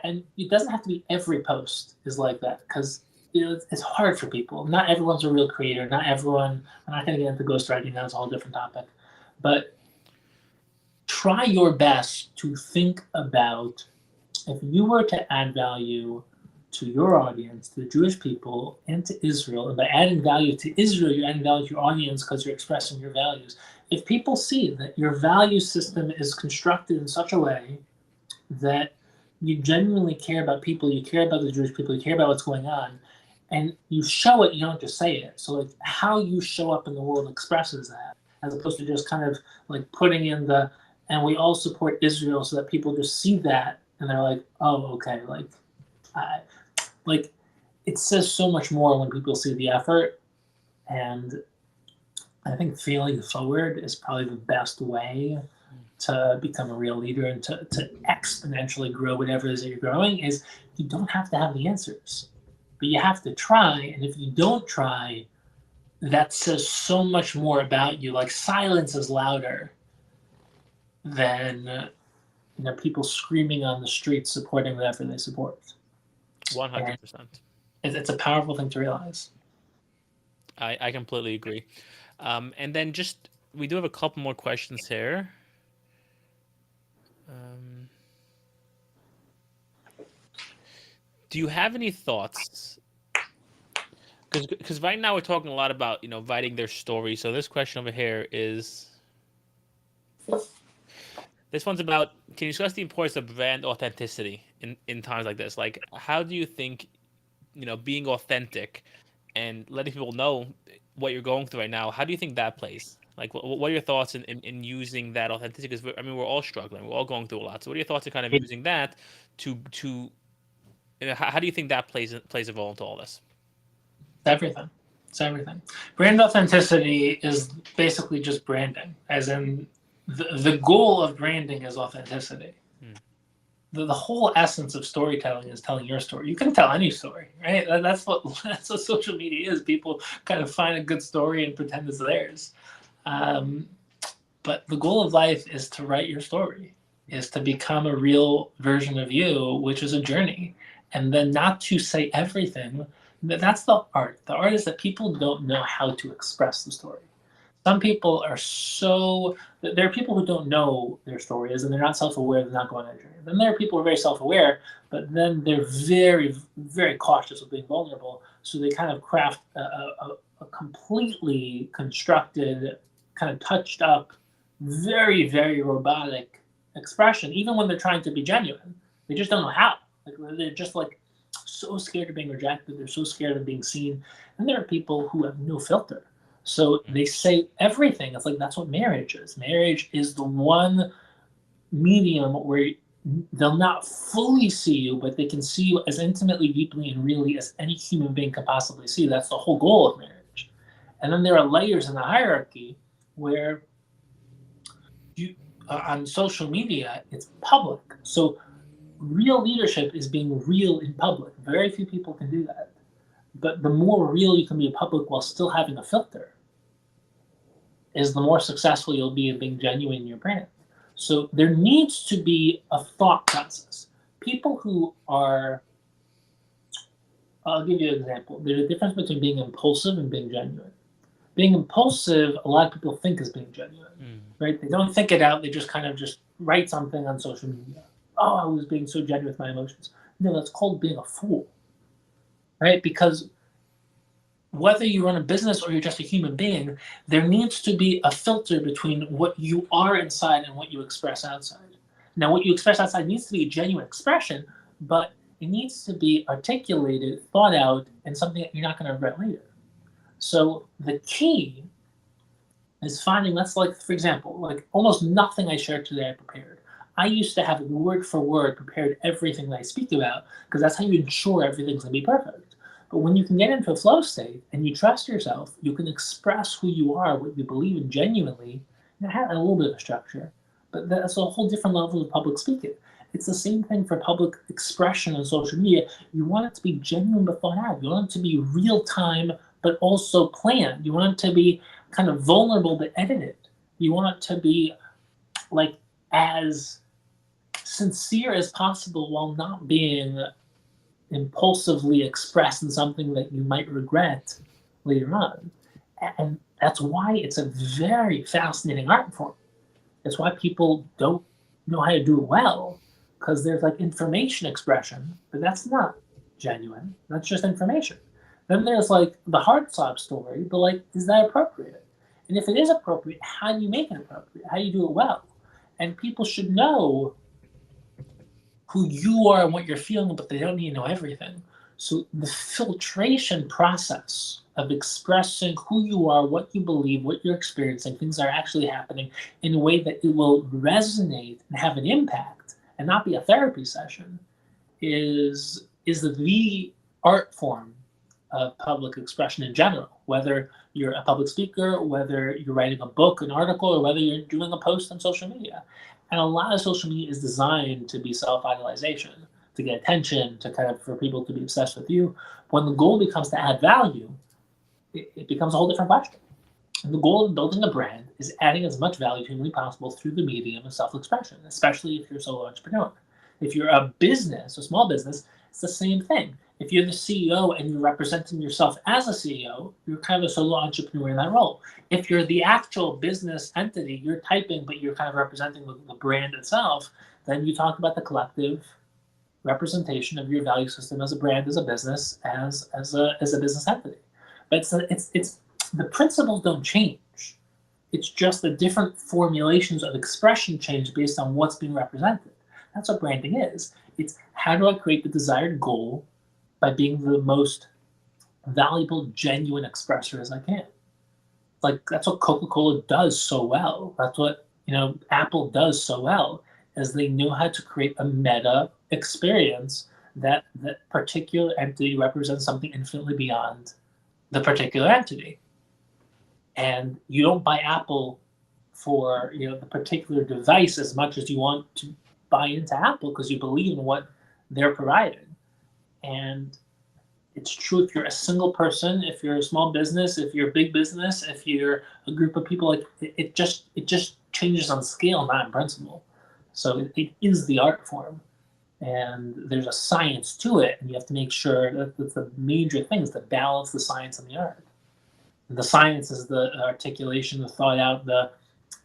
and it doesn't have to be every post is like that because it's hard for people. Not everyone's a real creator. Not everyone. I'm not going to get into ghostwriting. That's a whole different topic. But try your best to think about if you were to add value to your audience, to the Jewish people, and to Israel, and by adding value to Israel, you're adding value to your audience because you're expressing your values. If people see that your value system is constructed in such a way that you genuinely care about people, you care about the Jewish people, you care about what's going on, and you show it, you don't just say it. So like how you show up in the world expresses that, as opposed to just kind of like putting in and we all support Israel so that people just see that and they're like, oh, okay, like it says so much more when people see the effort. And I think failing forward is probably the best way to become a real leader and to exponentially grow whatever it is that you're growing is you don't have to have the answers, but you have to try. And if you don't try, that says so much more about you. Like silence is louder than people screaming on the streets supporting whatever they support. 100%. It's a powerful thing to realize. I completely agree. And then just we do have a couple more questions here. Um, do you have any thoughts? Because right now we're talking a lot about writing their story. So this question over here is this one's about, can you discuss the importance of brand authenticity in times like this? Like, how do you think being authentic and letting people know what you're going through right now, how do you think that plays? Like, what are your thoughts in using that authenticity? Because I mean, we're all struggling, we're all going through a lot. So, what are your thoughts in kind of using that to how do you think that plays a role into all this? Everything. It's everything. Brand authenticity is basically just branding, as in the goal of branding is authenticity. Hmm. The whole essence of storytelling is telling your story. You can tell any story, right? That's what social media is. People kind of find a good story and pretend it's theirs. Um, but the goal of life is to write your story, is to become a real version of you, which is a journey. And then not to say everything. That's the art. The art is that people don't know how to express the story. Some people are so, there are people who don't know their story is and they're not self-aware, they're not going on a journey. Then there are people who are very self-aware, but then they're very, very cautious of being vulnerable. So they kind of craft a completely constructed, kind of touched up, very, very robotic expression, even when they're trying to be genuine. They just don't know how. Like they're just like so scared of being rejected. They're so scared of being seen. And there are people who have no filter. So they say everything. It's like that's what marriage is. Marriage is the one medium where they'll not fully see you, but they can see you as intimately, deeply, and really as any human being can possibly see. That's the whole goal of marriage. And then there are layers in the hierarchy where you on social media it's public. So real leadership is being real in public. Very few people can do that. But the more real you can be in public while still having a filter, is the more successful you'll be in being genuine in your brand. So there needs to be a thought process. People who are, I'll give you an example. There's a difference between being impulsive and being genuine. Being impulsive, a lot of people think is being genuine, right? They don't think it out. They just kind of just write something on social media. Oh, I was being so genuine with my emotions. No, that's called being a fool, right? Because whether you run a business or you're just a human being, there needs to be a filter between what you are inside and what you express outside. Now, what you express outside needs to be a genuine expression, but it needs to be articulated, thought out, and something that you're not going to regret later. So the key is finding that's like, for example, like almost nothing I shared today I prepared. I used to have word for word prepared everything that I speak about because that's how you ensure everything's going to be perfect. But when you can get into a flow state and you trust yourself, you can express who you are, what you believe in genuinely, and have a little bit of structure. But that's a whole different level of public speaking. It's the same thing for public expression on social media. You want it to be genuine but thought out. You want it to be real time but also planned. You want it to be kind of vulnerable but edited. You want it to be like as sincere as possible while not being impulsively expressed in something that you might regret later on. And that's why it's a very fascinating art form. It's why people don't know how to do it well, because there's like information expression, but that's not genuine. That's just information. Then there's like the hard sob story, but like, is that appropriate? And if it is appropriate, how do you make it appropriate? How do you do it well? And people should know who you are and what you're feeling, but they don't need to know everything. So the filtration process of expressing who you are, what you believe, what you're experiencing, things that are actually happening in a way that it will resonate and have an impact and not be a therapy session is the art form of public expression in general, whether you're a public speaker, whether you're writing a book, an article, or whether you're doing a post on social media. And a lot of social media is designed to be self-idolization, to get attention, to kind of for people to be obsessed with you. When the goal becomes to add value, it becomes a whole different question. And the goal of building a brand is adding as much value to humanly possible through the medium of self-expression, especially if you're a solo entrepreneur. If you're a business, a small business, It's the same thing. If you're the CEO and you're representing yourself as a CEO, you're kind of a solo entrepreneur in that role. If you're the actual business entity, you're typing, but you're kind of representing the brand itself, then you talk about the collective representation of your value system as a brand, as a business, as a business entity. But it's the principles don't change. It's just the different formulations of expression change based on what's being represented. That's what branding is. It's how do I create the desired goal by being the most valuable, genuine expressor as I can. Like that's what Coca-Cola does so well. That's what Apple does so well, is they know how to create a meta experience that particular entity represents something infinitely beyond the particular entity. And you don't buy Apple for the particular device as much as you want to buy into Apple because you believe in what they're providing. And it's true if you're a single person, if you're a small business, if you're a big business, if you're a group of people. Like it just changes on scale, not in principle. So it is the art form, and there's a science to it, and you have to make sure that the major things that balance the science and the art. The science is the articulation, the thought out, the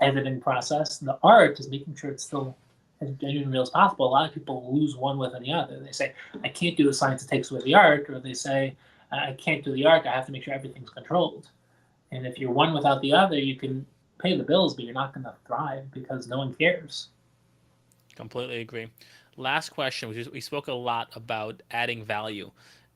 editing process. And the art is making sure it's still as genuine and real as possible. A lot of people lose one within the other. They say, I can't do the science, it takes away the art. Or they say, I can't do the art, I have to make sure everything's controlled. And if you're one without the other, you can pay the bills, but you're not going to thrive because no one cares. Completely agree. Last question. We spoke a lot about adding value,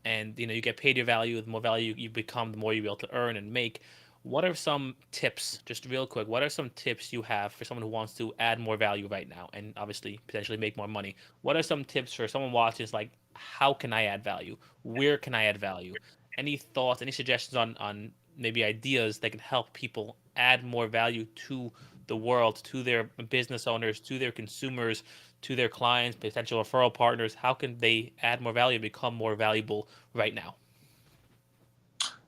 and you get paid your value. The more value you become, the more you'll be able to earn and make. What are some tips, just real quick? What are some tips you have for someone who wants to add more value right now, and obviously potentially make more money? What are some tips for someone watching? Is like, how can I add value? Where can I add value? Any thoughts? Any suggestions on maybe ideas that can help people add more value to the world, to their business owners, to their consumers, to their clients, potential referral partners? How can they add more value, become more valuable right now?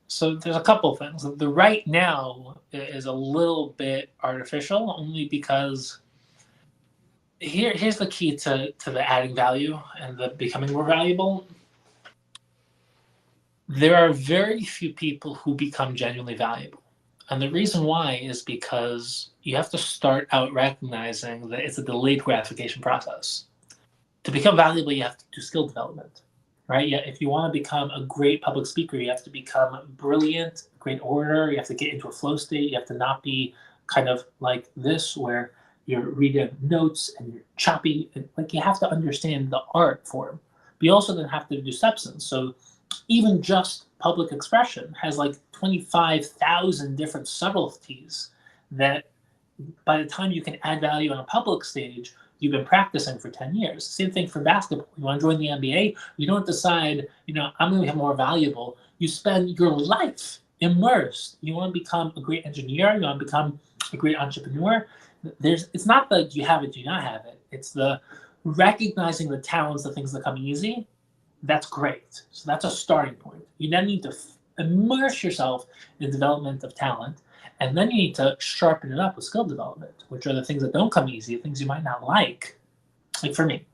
So there's a couple things. The right now is a little bit artificial, only because here's the key to the adding value and the becoming more valuable. There are very few people who become genuinely valuable. And the reason why is because you have to start out recognizing that it's a delayed gratification process. To become valuable, you have to do skill development, right? Yeah, if you want to become a great public speaker, you have to become brilliant, great orator. You have to get into a flow state. You have to not be kind of like this, where you're reading notes and you're choppy. Like you have to understand the art form. But you also then have to do substance. So even just public expression has like 25,000 different subtleties that by the time you can add value on a public stage, you've been practicing for 10 years. Same thing for basketball. You want to join the NBA, you don't decide, I'm going to become more valuable. You spend your life immersed. You want to become a great engineer, you want to become a great entrepreneur. It's not that you have it, do not have it. It's the recognizing the talents, the things that come easy. That's great. So that's a starting point. You then need to immerse yourself in the development of talent. And then you need to sharpen it up with skill development, which are the things that don't come easy, the things you might not like. Like for me,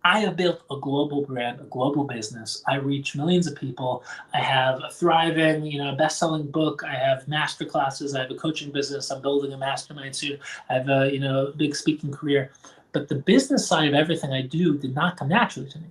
I have built a global brand, a global business. I reach millions of people. I have a thriving, best-selling book. I have master classes. I have a coaching business. I'm building a mastermind soon. I have a, big speaking career. But the business side of everything I do did not come naturally to me.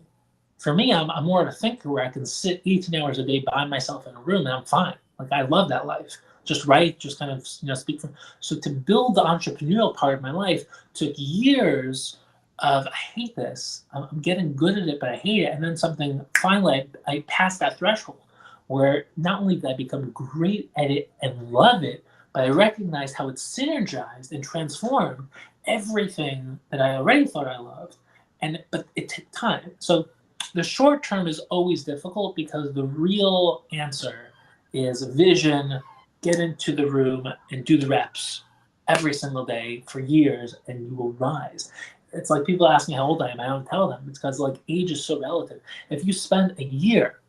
For me, I'm more of a thinker where I can sit 18 hours a day by myself in a room and I'm fine. Like I love that life. Just write, just kind of speak from. So to build the entrepreneurial part of my life took years of I hate this. I'm getting good at it, but I hate it. And then something finally I passed that threshold where not only did I become great at it and love it, but I recognized how it synergized and transformed everything that I already thought I loved. But it took time. So the short term is always difficult because the real answer is vision, get into the room and do the reps every single day for years and you will rise. It's like people ask me how old I am. I don't tell them. It's because like age is so relative. If you spend a year,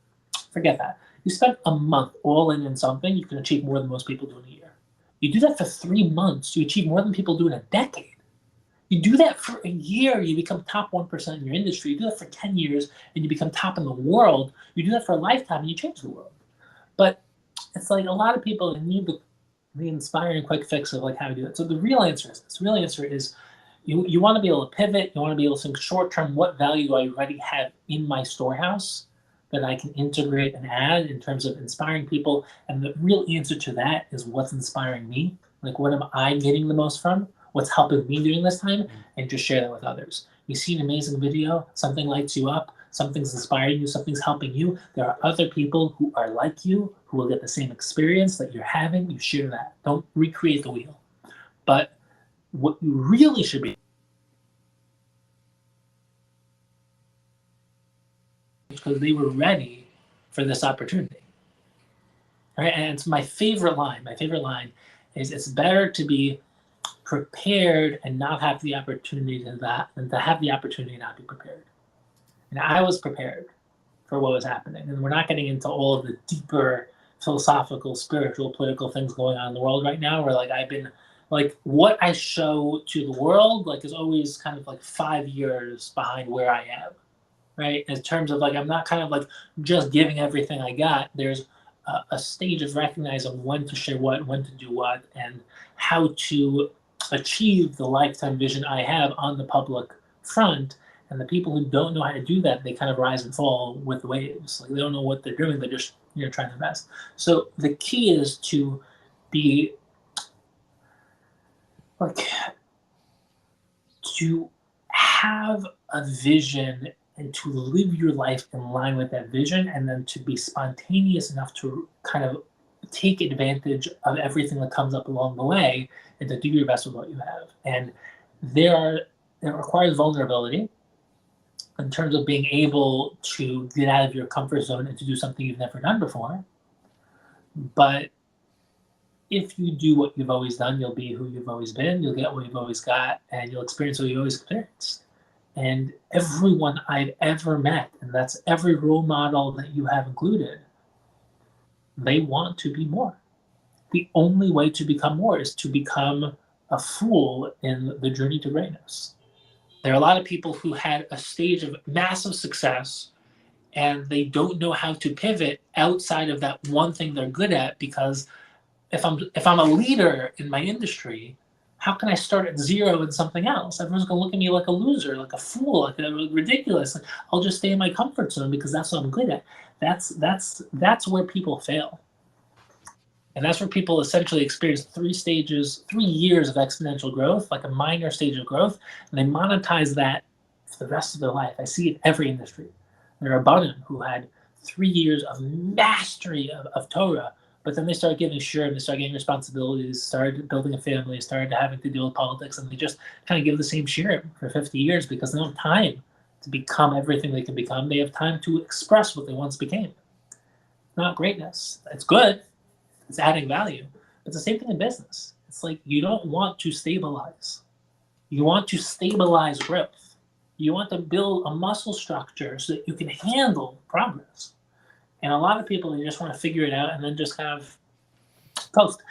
forget that. You spend a month all in something, you can achieve more than most people do in a year. You do that for 3 months, you achieve more than people do in a decade. You do that for a year, you become top 1% in your industry. You do that for 10 years, and you become top in the world. You do that for a lifetime, and you change the world. But it's like a lot of people need the inspiring quick fix of like how to do it. So the real answer is this. The real answer is you want to be able to pivot. You want to be able to think short term. What value do I already have in my storehouse that I can integrate and add in terms of inspiring people? And the real answer to that is what's inspiring me. Like what am I getting the most from? What's helping me during this time? And just share that with others. You see an amazing video, something lights you up, something's inspiring you, something's helping you. There are other people who are like you who will get the same experience that you're having. You share that. Don't recreate the wheel. But what you really should be, because they were ready for this opportunity. Right? And it's my favorite line. My favorite line is it's better to be prepared and not have the opportunity to that than to have the opportunity and not be prepared. And I was prepared for what was happening. And we're not getting into all of the deeper philosophical, spiritual, political things going on in the world right now, where like I've been like what I show to the world like is always kind of like 5 years behind where I am. Right? In terms of like I'm not kind of like just giving everything I got. There's a stage of recognizing when to share what, when to do what, and how to achieve the lifetime vision I have on the public front. And the people who don't know how to do that, they kind of rise and fall with the waves. Like they don't know what they're doing. They're just trying their best. So the key is to be like to have a vision and to live your life in line with that vision, and then to be spontaneous enough to kind of take advantage of everything that comes up along the way and to do your best with what you have. And it requires vulnerability in terms of being able to get out of your comfort zone and to do something you've never done before. But if you do what you've always done, you'll be who you've always been, you'll get what you've always got, and you'll experience what you've always experienced. And everyone I've ever met, and that's every role model that you have included, they want to be more. The only way to become more is to become a fool in the journey to greatness. There are a lot of people who had a stage of massive success and they don't know how to pivot outside of that one thing they're good at, because if I'm a leader in my industry, how can I start at zero in something else? Everyone's gonna look at me like a loser, like a fool, like ridiculous. Like, I'll just stay in my comfort zone because that's what I'm good at. That's where people fail, and that's where people essentially experience 3 years of exponential growth, like a minor stage of growth, and they monetize that for the rest of their life. I see it in every industry. There are Rabbanim who had 3 years of mastery of Torah, but then they started getting sure, they started getting responsibilities, started building a family, started having to deal with politics, and they just kind of give the same share for 50 years because they don't have time to become everything they can become. They have time to express what they once became. Not greatness. It's good. It's adding value. But it's the same thing in business. It's like you don't want to stabilize. You want to stabilize growth. You want to build a muscle structure so that you can handle progress. And a lot of people, they just want to figure it out and then just kind of coast.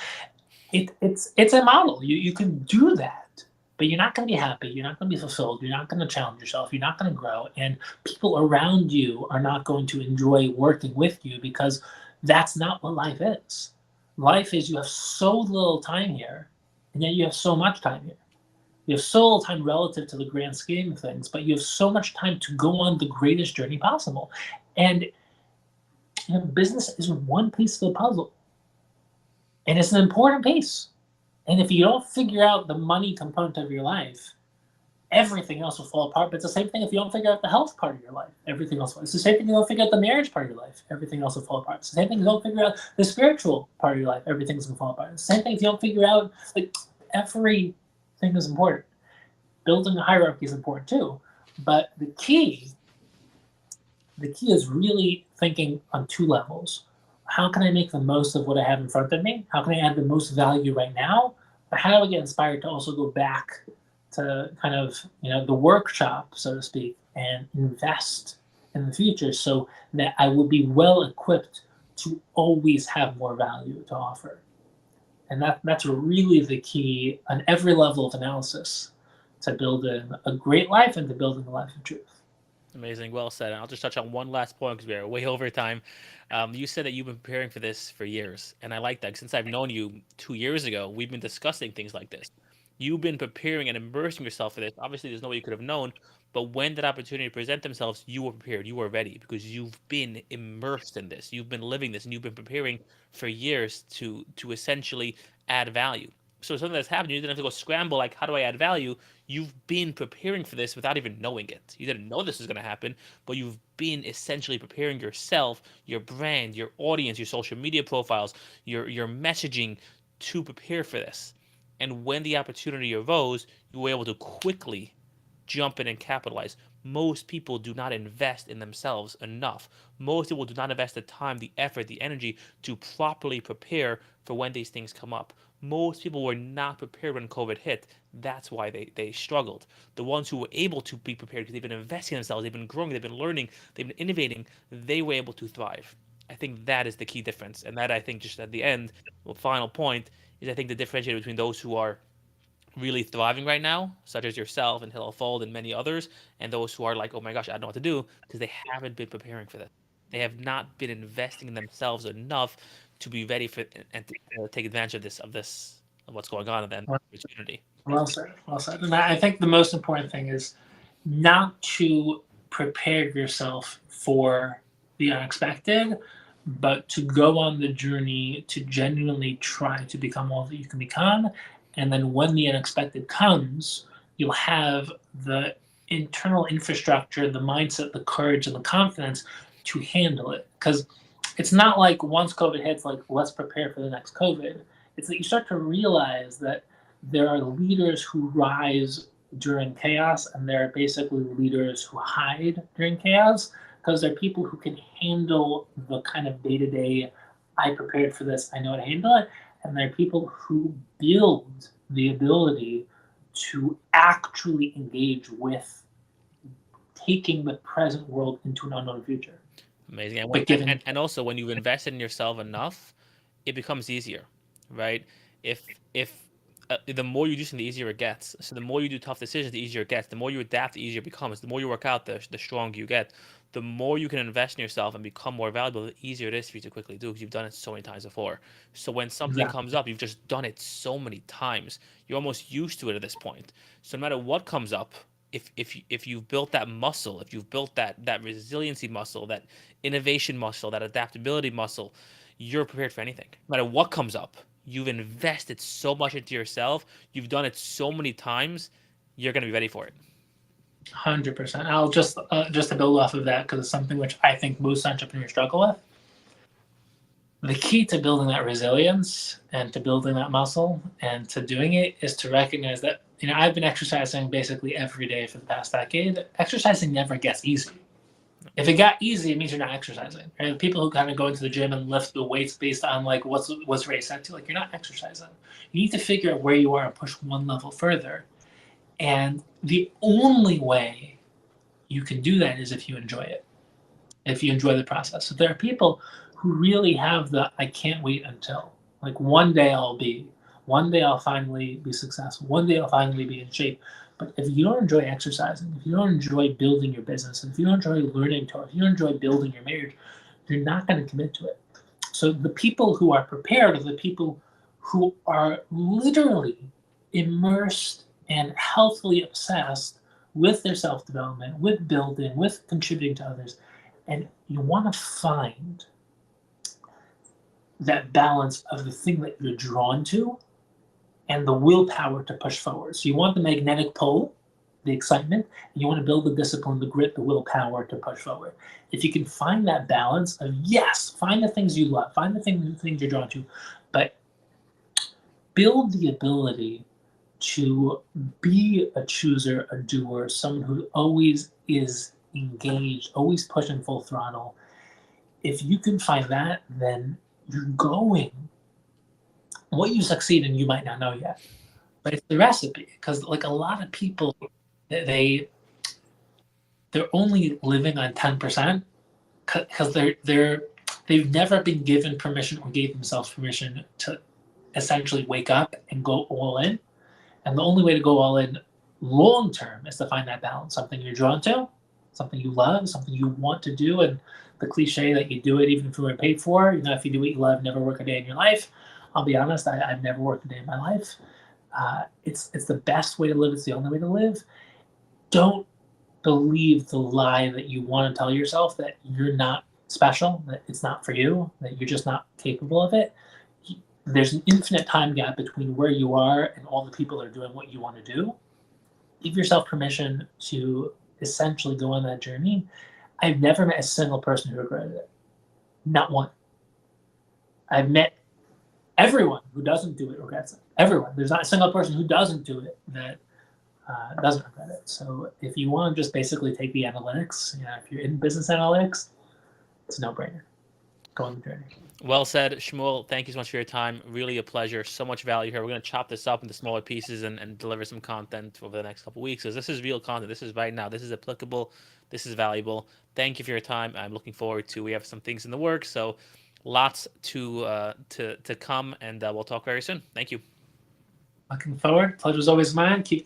It's a model. You can do that, but you're not going to be happy. You're not going to be fulfilled. You're not going to challenge yourself. You're not going to grow. And people around you are not going to enjoy working with you because that's not what life is. Life is you have so little time here, and yet you have so much time here. You have so little time relative to the grand scheme of things, but you have so much time to go on the greatest journey possible. And business is one piece of the puzzle, and it's an important piece. And if you don't figure out the money component of your life, everything else will fall apart. But it's the same thing if you don't figure out the health part of your life, everything else will. It's the same thing if you don't figure out the marriage part of your life, everything else will fall apart. It's the same thing if you don't figure out the spiritual part of your life, everything's gonna fall apart. It's the same thing if you don't figure out, like, everything is important. Building a hierarchy is important too. But the key is really thinking on two levels. How can I make the most of what I have in front of me? How can I add the most value right now? But how do I get inspired to also go back to kind of, the workshop, so to speak, and invest in the future so that I will be well equipped to always have more value to offer? And that's really the key on every level of analysis, to building a great life and to building a life of truth. Amazing. Well said. And I'll just touch on one last point because we are way over time. You said that you've been preparing for this for years. And I like that. Since I've known you 2 years ago, we've been discussing things like this. You've been preparing and immersing yourself for this. Obviously, there's no way you could have known. But when that opportunity present themselves, you were prepared. You were ready because you've been immersed in this. You've been living this and you've been preparing for years to essentially add value. So something that's happened, you didn't have to go scramble like, how do I add value? You've been preparing for this without even knowing it. You didn't know this was going to happen, but you've been essentially preparing yourself, your brand, your audience, your social media profiles, your messaging to prepare for this. And when the opportunity arose, you were able to quickly jump in and capitalize. Most people do not invest in themselves enough. Most people do not invest the time, the effort, the energy to properly prepare for when these things come up. Most people were not prepared when COVID hit. That's why they struggled. The ones who were able to be prepared because they've been investing in themselves, they've been growing, they've been learning, they've been innovating, they were able to thrive. I think that is the key difference. And that I think just at the end, the final point is I think the differentiator between those who are really thriving right now, such as yourself and Hillel Fold and many others, and those who are like, oh my gosh, I don't know what to do, because they haven't been preparing for this. They have not been investing in themselves enough to be ready for and to take advantage of what's going on in that opportunity. Well said. Well said. And I think the most important thing is not to prepare yourself for the unexpected, but to go on the journey to genuinely try to become all that you can become. And then when the unexpected comes, you'll have the internal infrastructure, the mindset, the courage, and the confidence to handle it. Because it's not like once COVID hits, like, let's prepare for the next COVID. It's that you start to realize that there are leaders who rise during chaos, and there are basically leaders who hide during chaos because they're people who can handle the kind of day to day, I prepared for this, I know how to handle it. And there are people who build the ability to actually engage with taking the present world into an unknown future. Amazing. And, But given and also when you've invested in yourself enough, it becomes easier, right? If the more you do something, the easier it gets. So the more you do tough decisions, the easier it gets. The more you adapt, the easier it becomes. The more you work out, the stronger you get. The more you can invest in yourself and become more valuable, the easier it is for you to quickly do because you've done it so many times before. So when something exactly. comes up, you've just done it so many times. You're almost used to it at this point. So no matter what comes up, if you've built that muscle, if you've built that resiliency muscle, that innovation muscle, that adaptability muscle, you're prepared for anything. No matter what comes up, you've invested so much into yourself, you've done it so many times, you're going to be ready for it. 100%. I'll just to build off of that, because it's something which I think most entrepreneurs struggle with. The key to building that resilience and to building that muscle and to doing it is to recognize that, I've been exercising basically every day for the past decade. Exercising never gets easy. If it got easy, it means you're not exercising. Right? People who kind of go into the gym and lift the weights based on like what's race set to, like, you're not exercising. You need to figure out where you are and push one level further. And the only way you can do that is if you enjoy it, if you enjoy the process. So there are people who really have the I can't wait until, like, one day I'll finally be successful, one day I'll finally be in shape. But if you don't enjoy exercising, if you don't enjoy building your business, and if you don't enjoy learning Torah, if you don't enjoy building your marriage, you're not going to commit to it. So the people who are prepared are the people who are literally immersed and healthily obsessed with their self-development, with building, with contributing to others. And you want to find that balance of the thing that you're drawn to and the willpower to push forward. So you want the magnetic pull, the excitement, and you want to build the discipline, the grit, the willpower to push forward. If you can find that balance of, yes, find the things you love, find the things you're drawn to, but build the ability to be a chooser, a doer, someone who always is engaged, always pushing full throttle. If you can find that, then you're going. What you succeed in, you might not know yet, but it's the recipe. Because like a lot of people, they're only living on 10% because they've never been given permission or gave themselves permission to essentially wake up and go all in. And the only way to go all in long term is to find that balance, something you're drawn to, something you love, something you want to do. And the cliche that you do it even if you weren't paid for, if you do what you love, never work a day in your life. I'll be honest, I've never worked a day in my life. It's the best way to live. It's the only way to live. Don't believe the lie that you want to tell yourself that you're not special, that it's not for you, that you're just not capable of it. There's an infinite time gap between where you are and all the people that are doing what you want to do. Give yourself permission to essentially go on that journey. I've never met a single person who regretted it. Not one. I've met everyone who doesn't do it regrets it. Everyone. There's not a single person who doesn't do it that doesn't regret it. So if you want to just basically take the analytics, if you're in business analytics, it's a no-brainer. Go on the journey. Well said, Shmuel. Thank you so much for your time. Really a pleasure. So much value here. We're going to chop this up into smaller pieces and deliver some content over the next couple of weeks, because this is real content. This is right now. This is applicable. This is valuable. Thank you for your time. I'm looking forward to, we have some things in the works, so lots to come, and we'll talk very soon. Thank you. Looking forward. Pleasure's always mine. Keep doing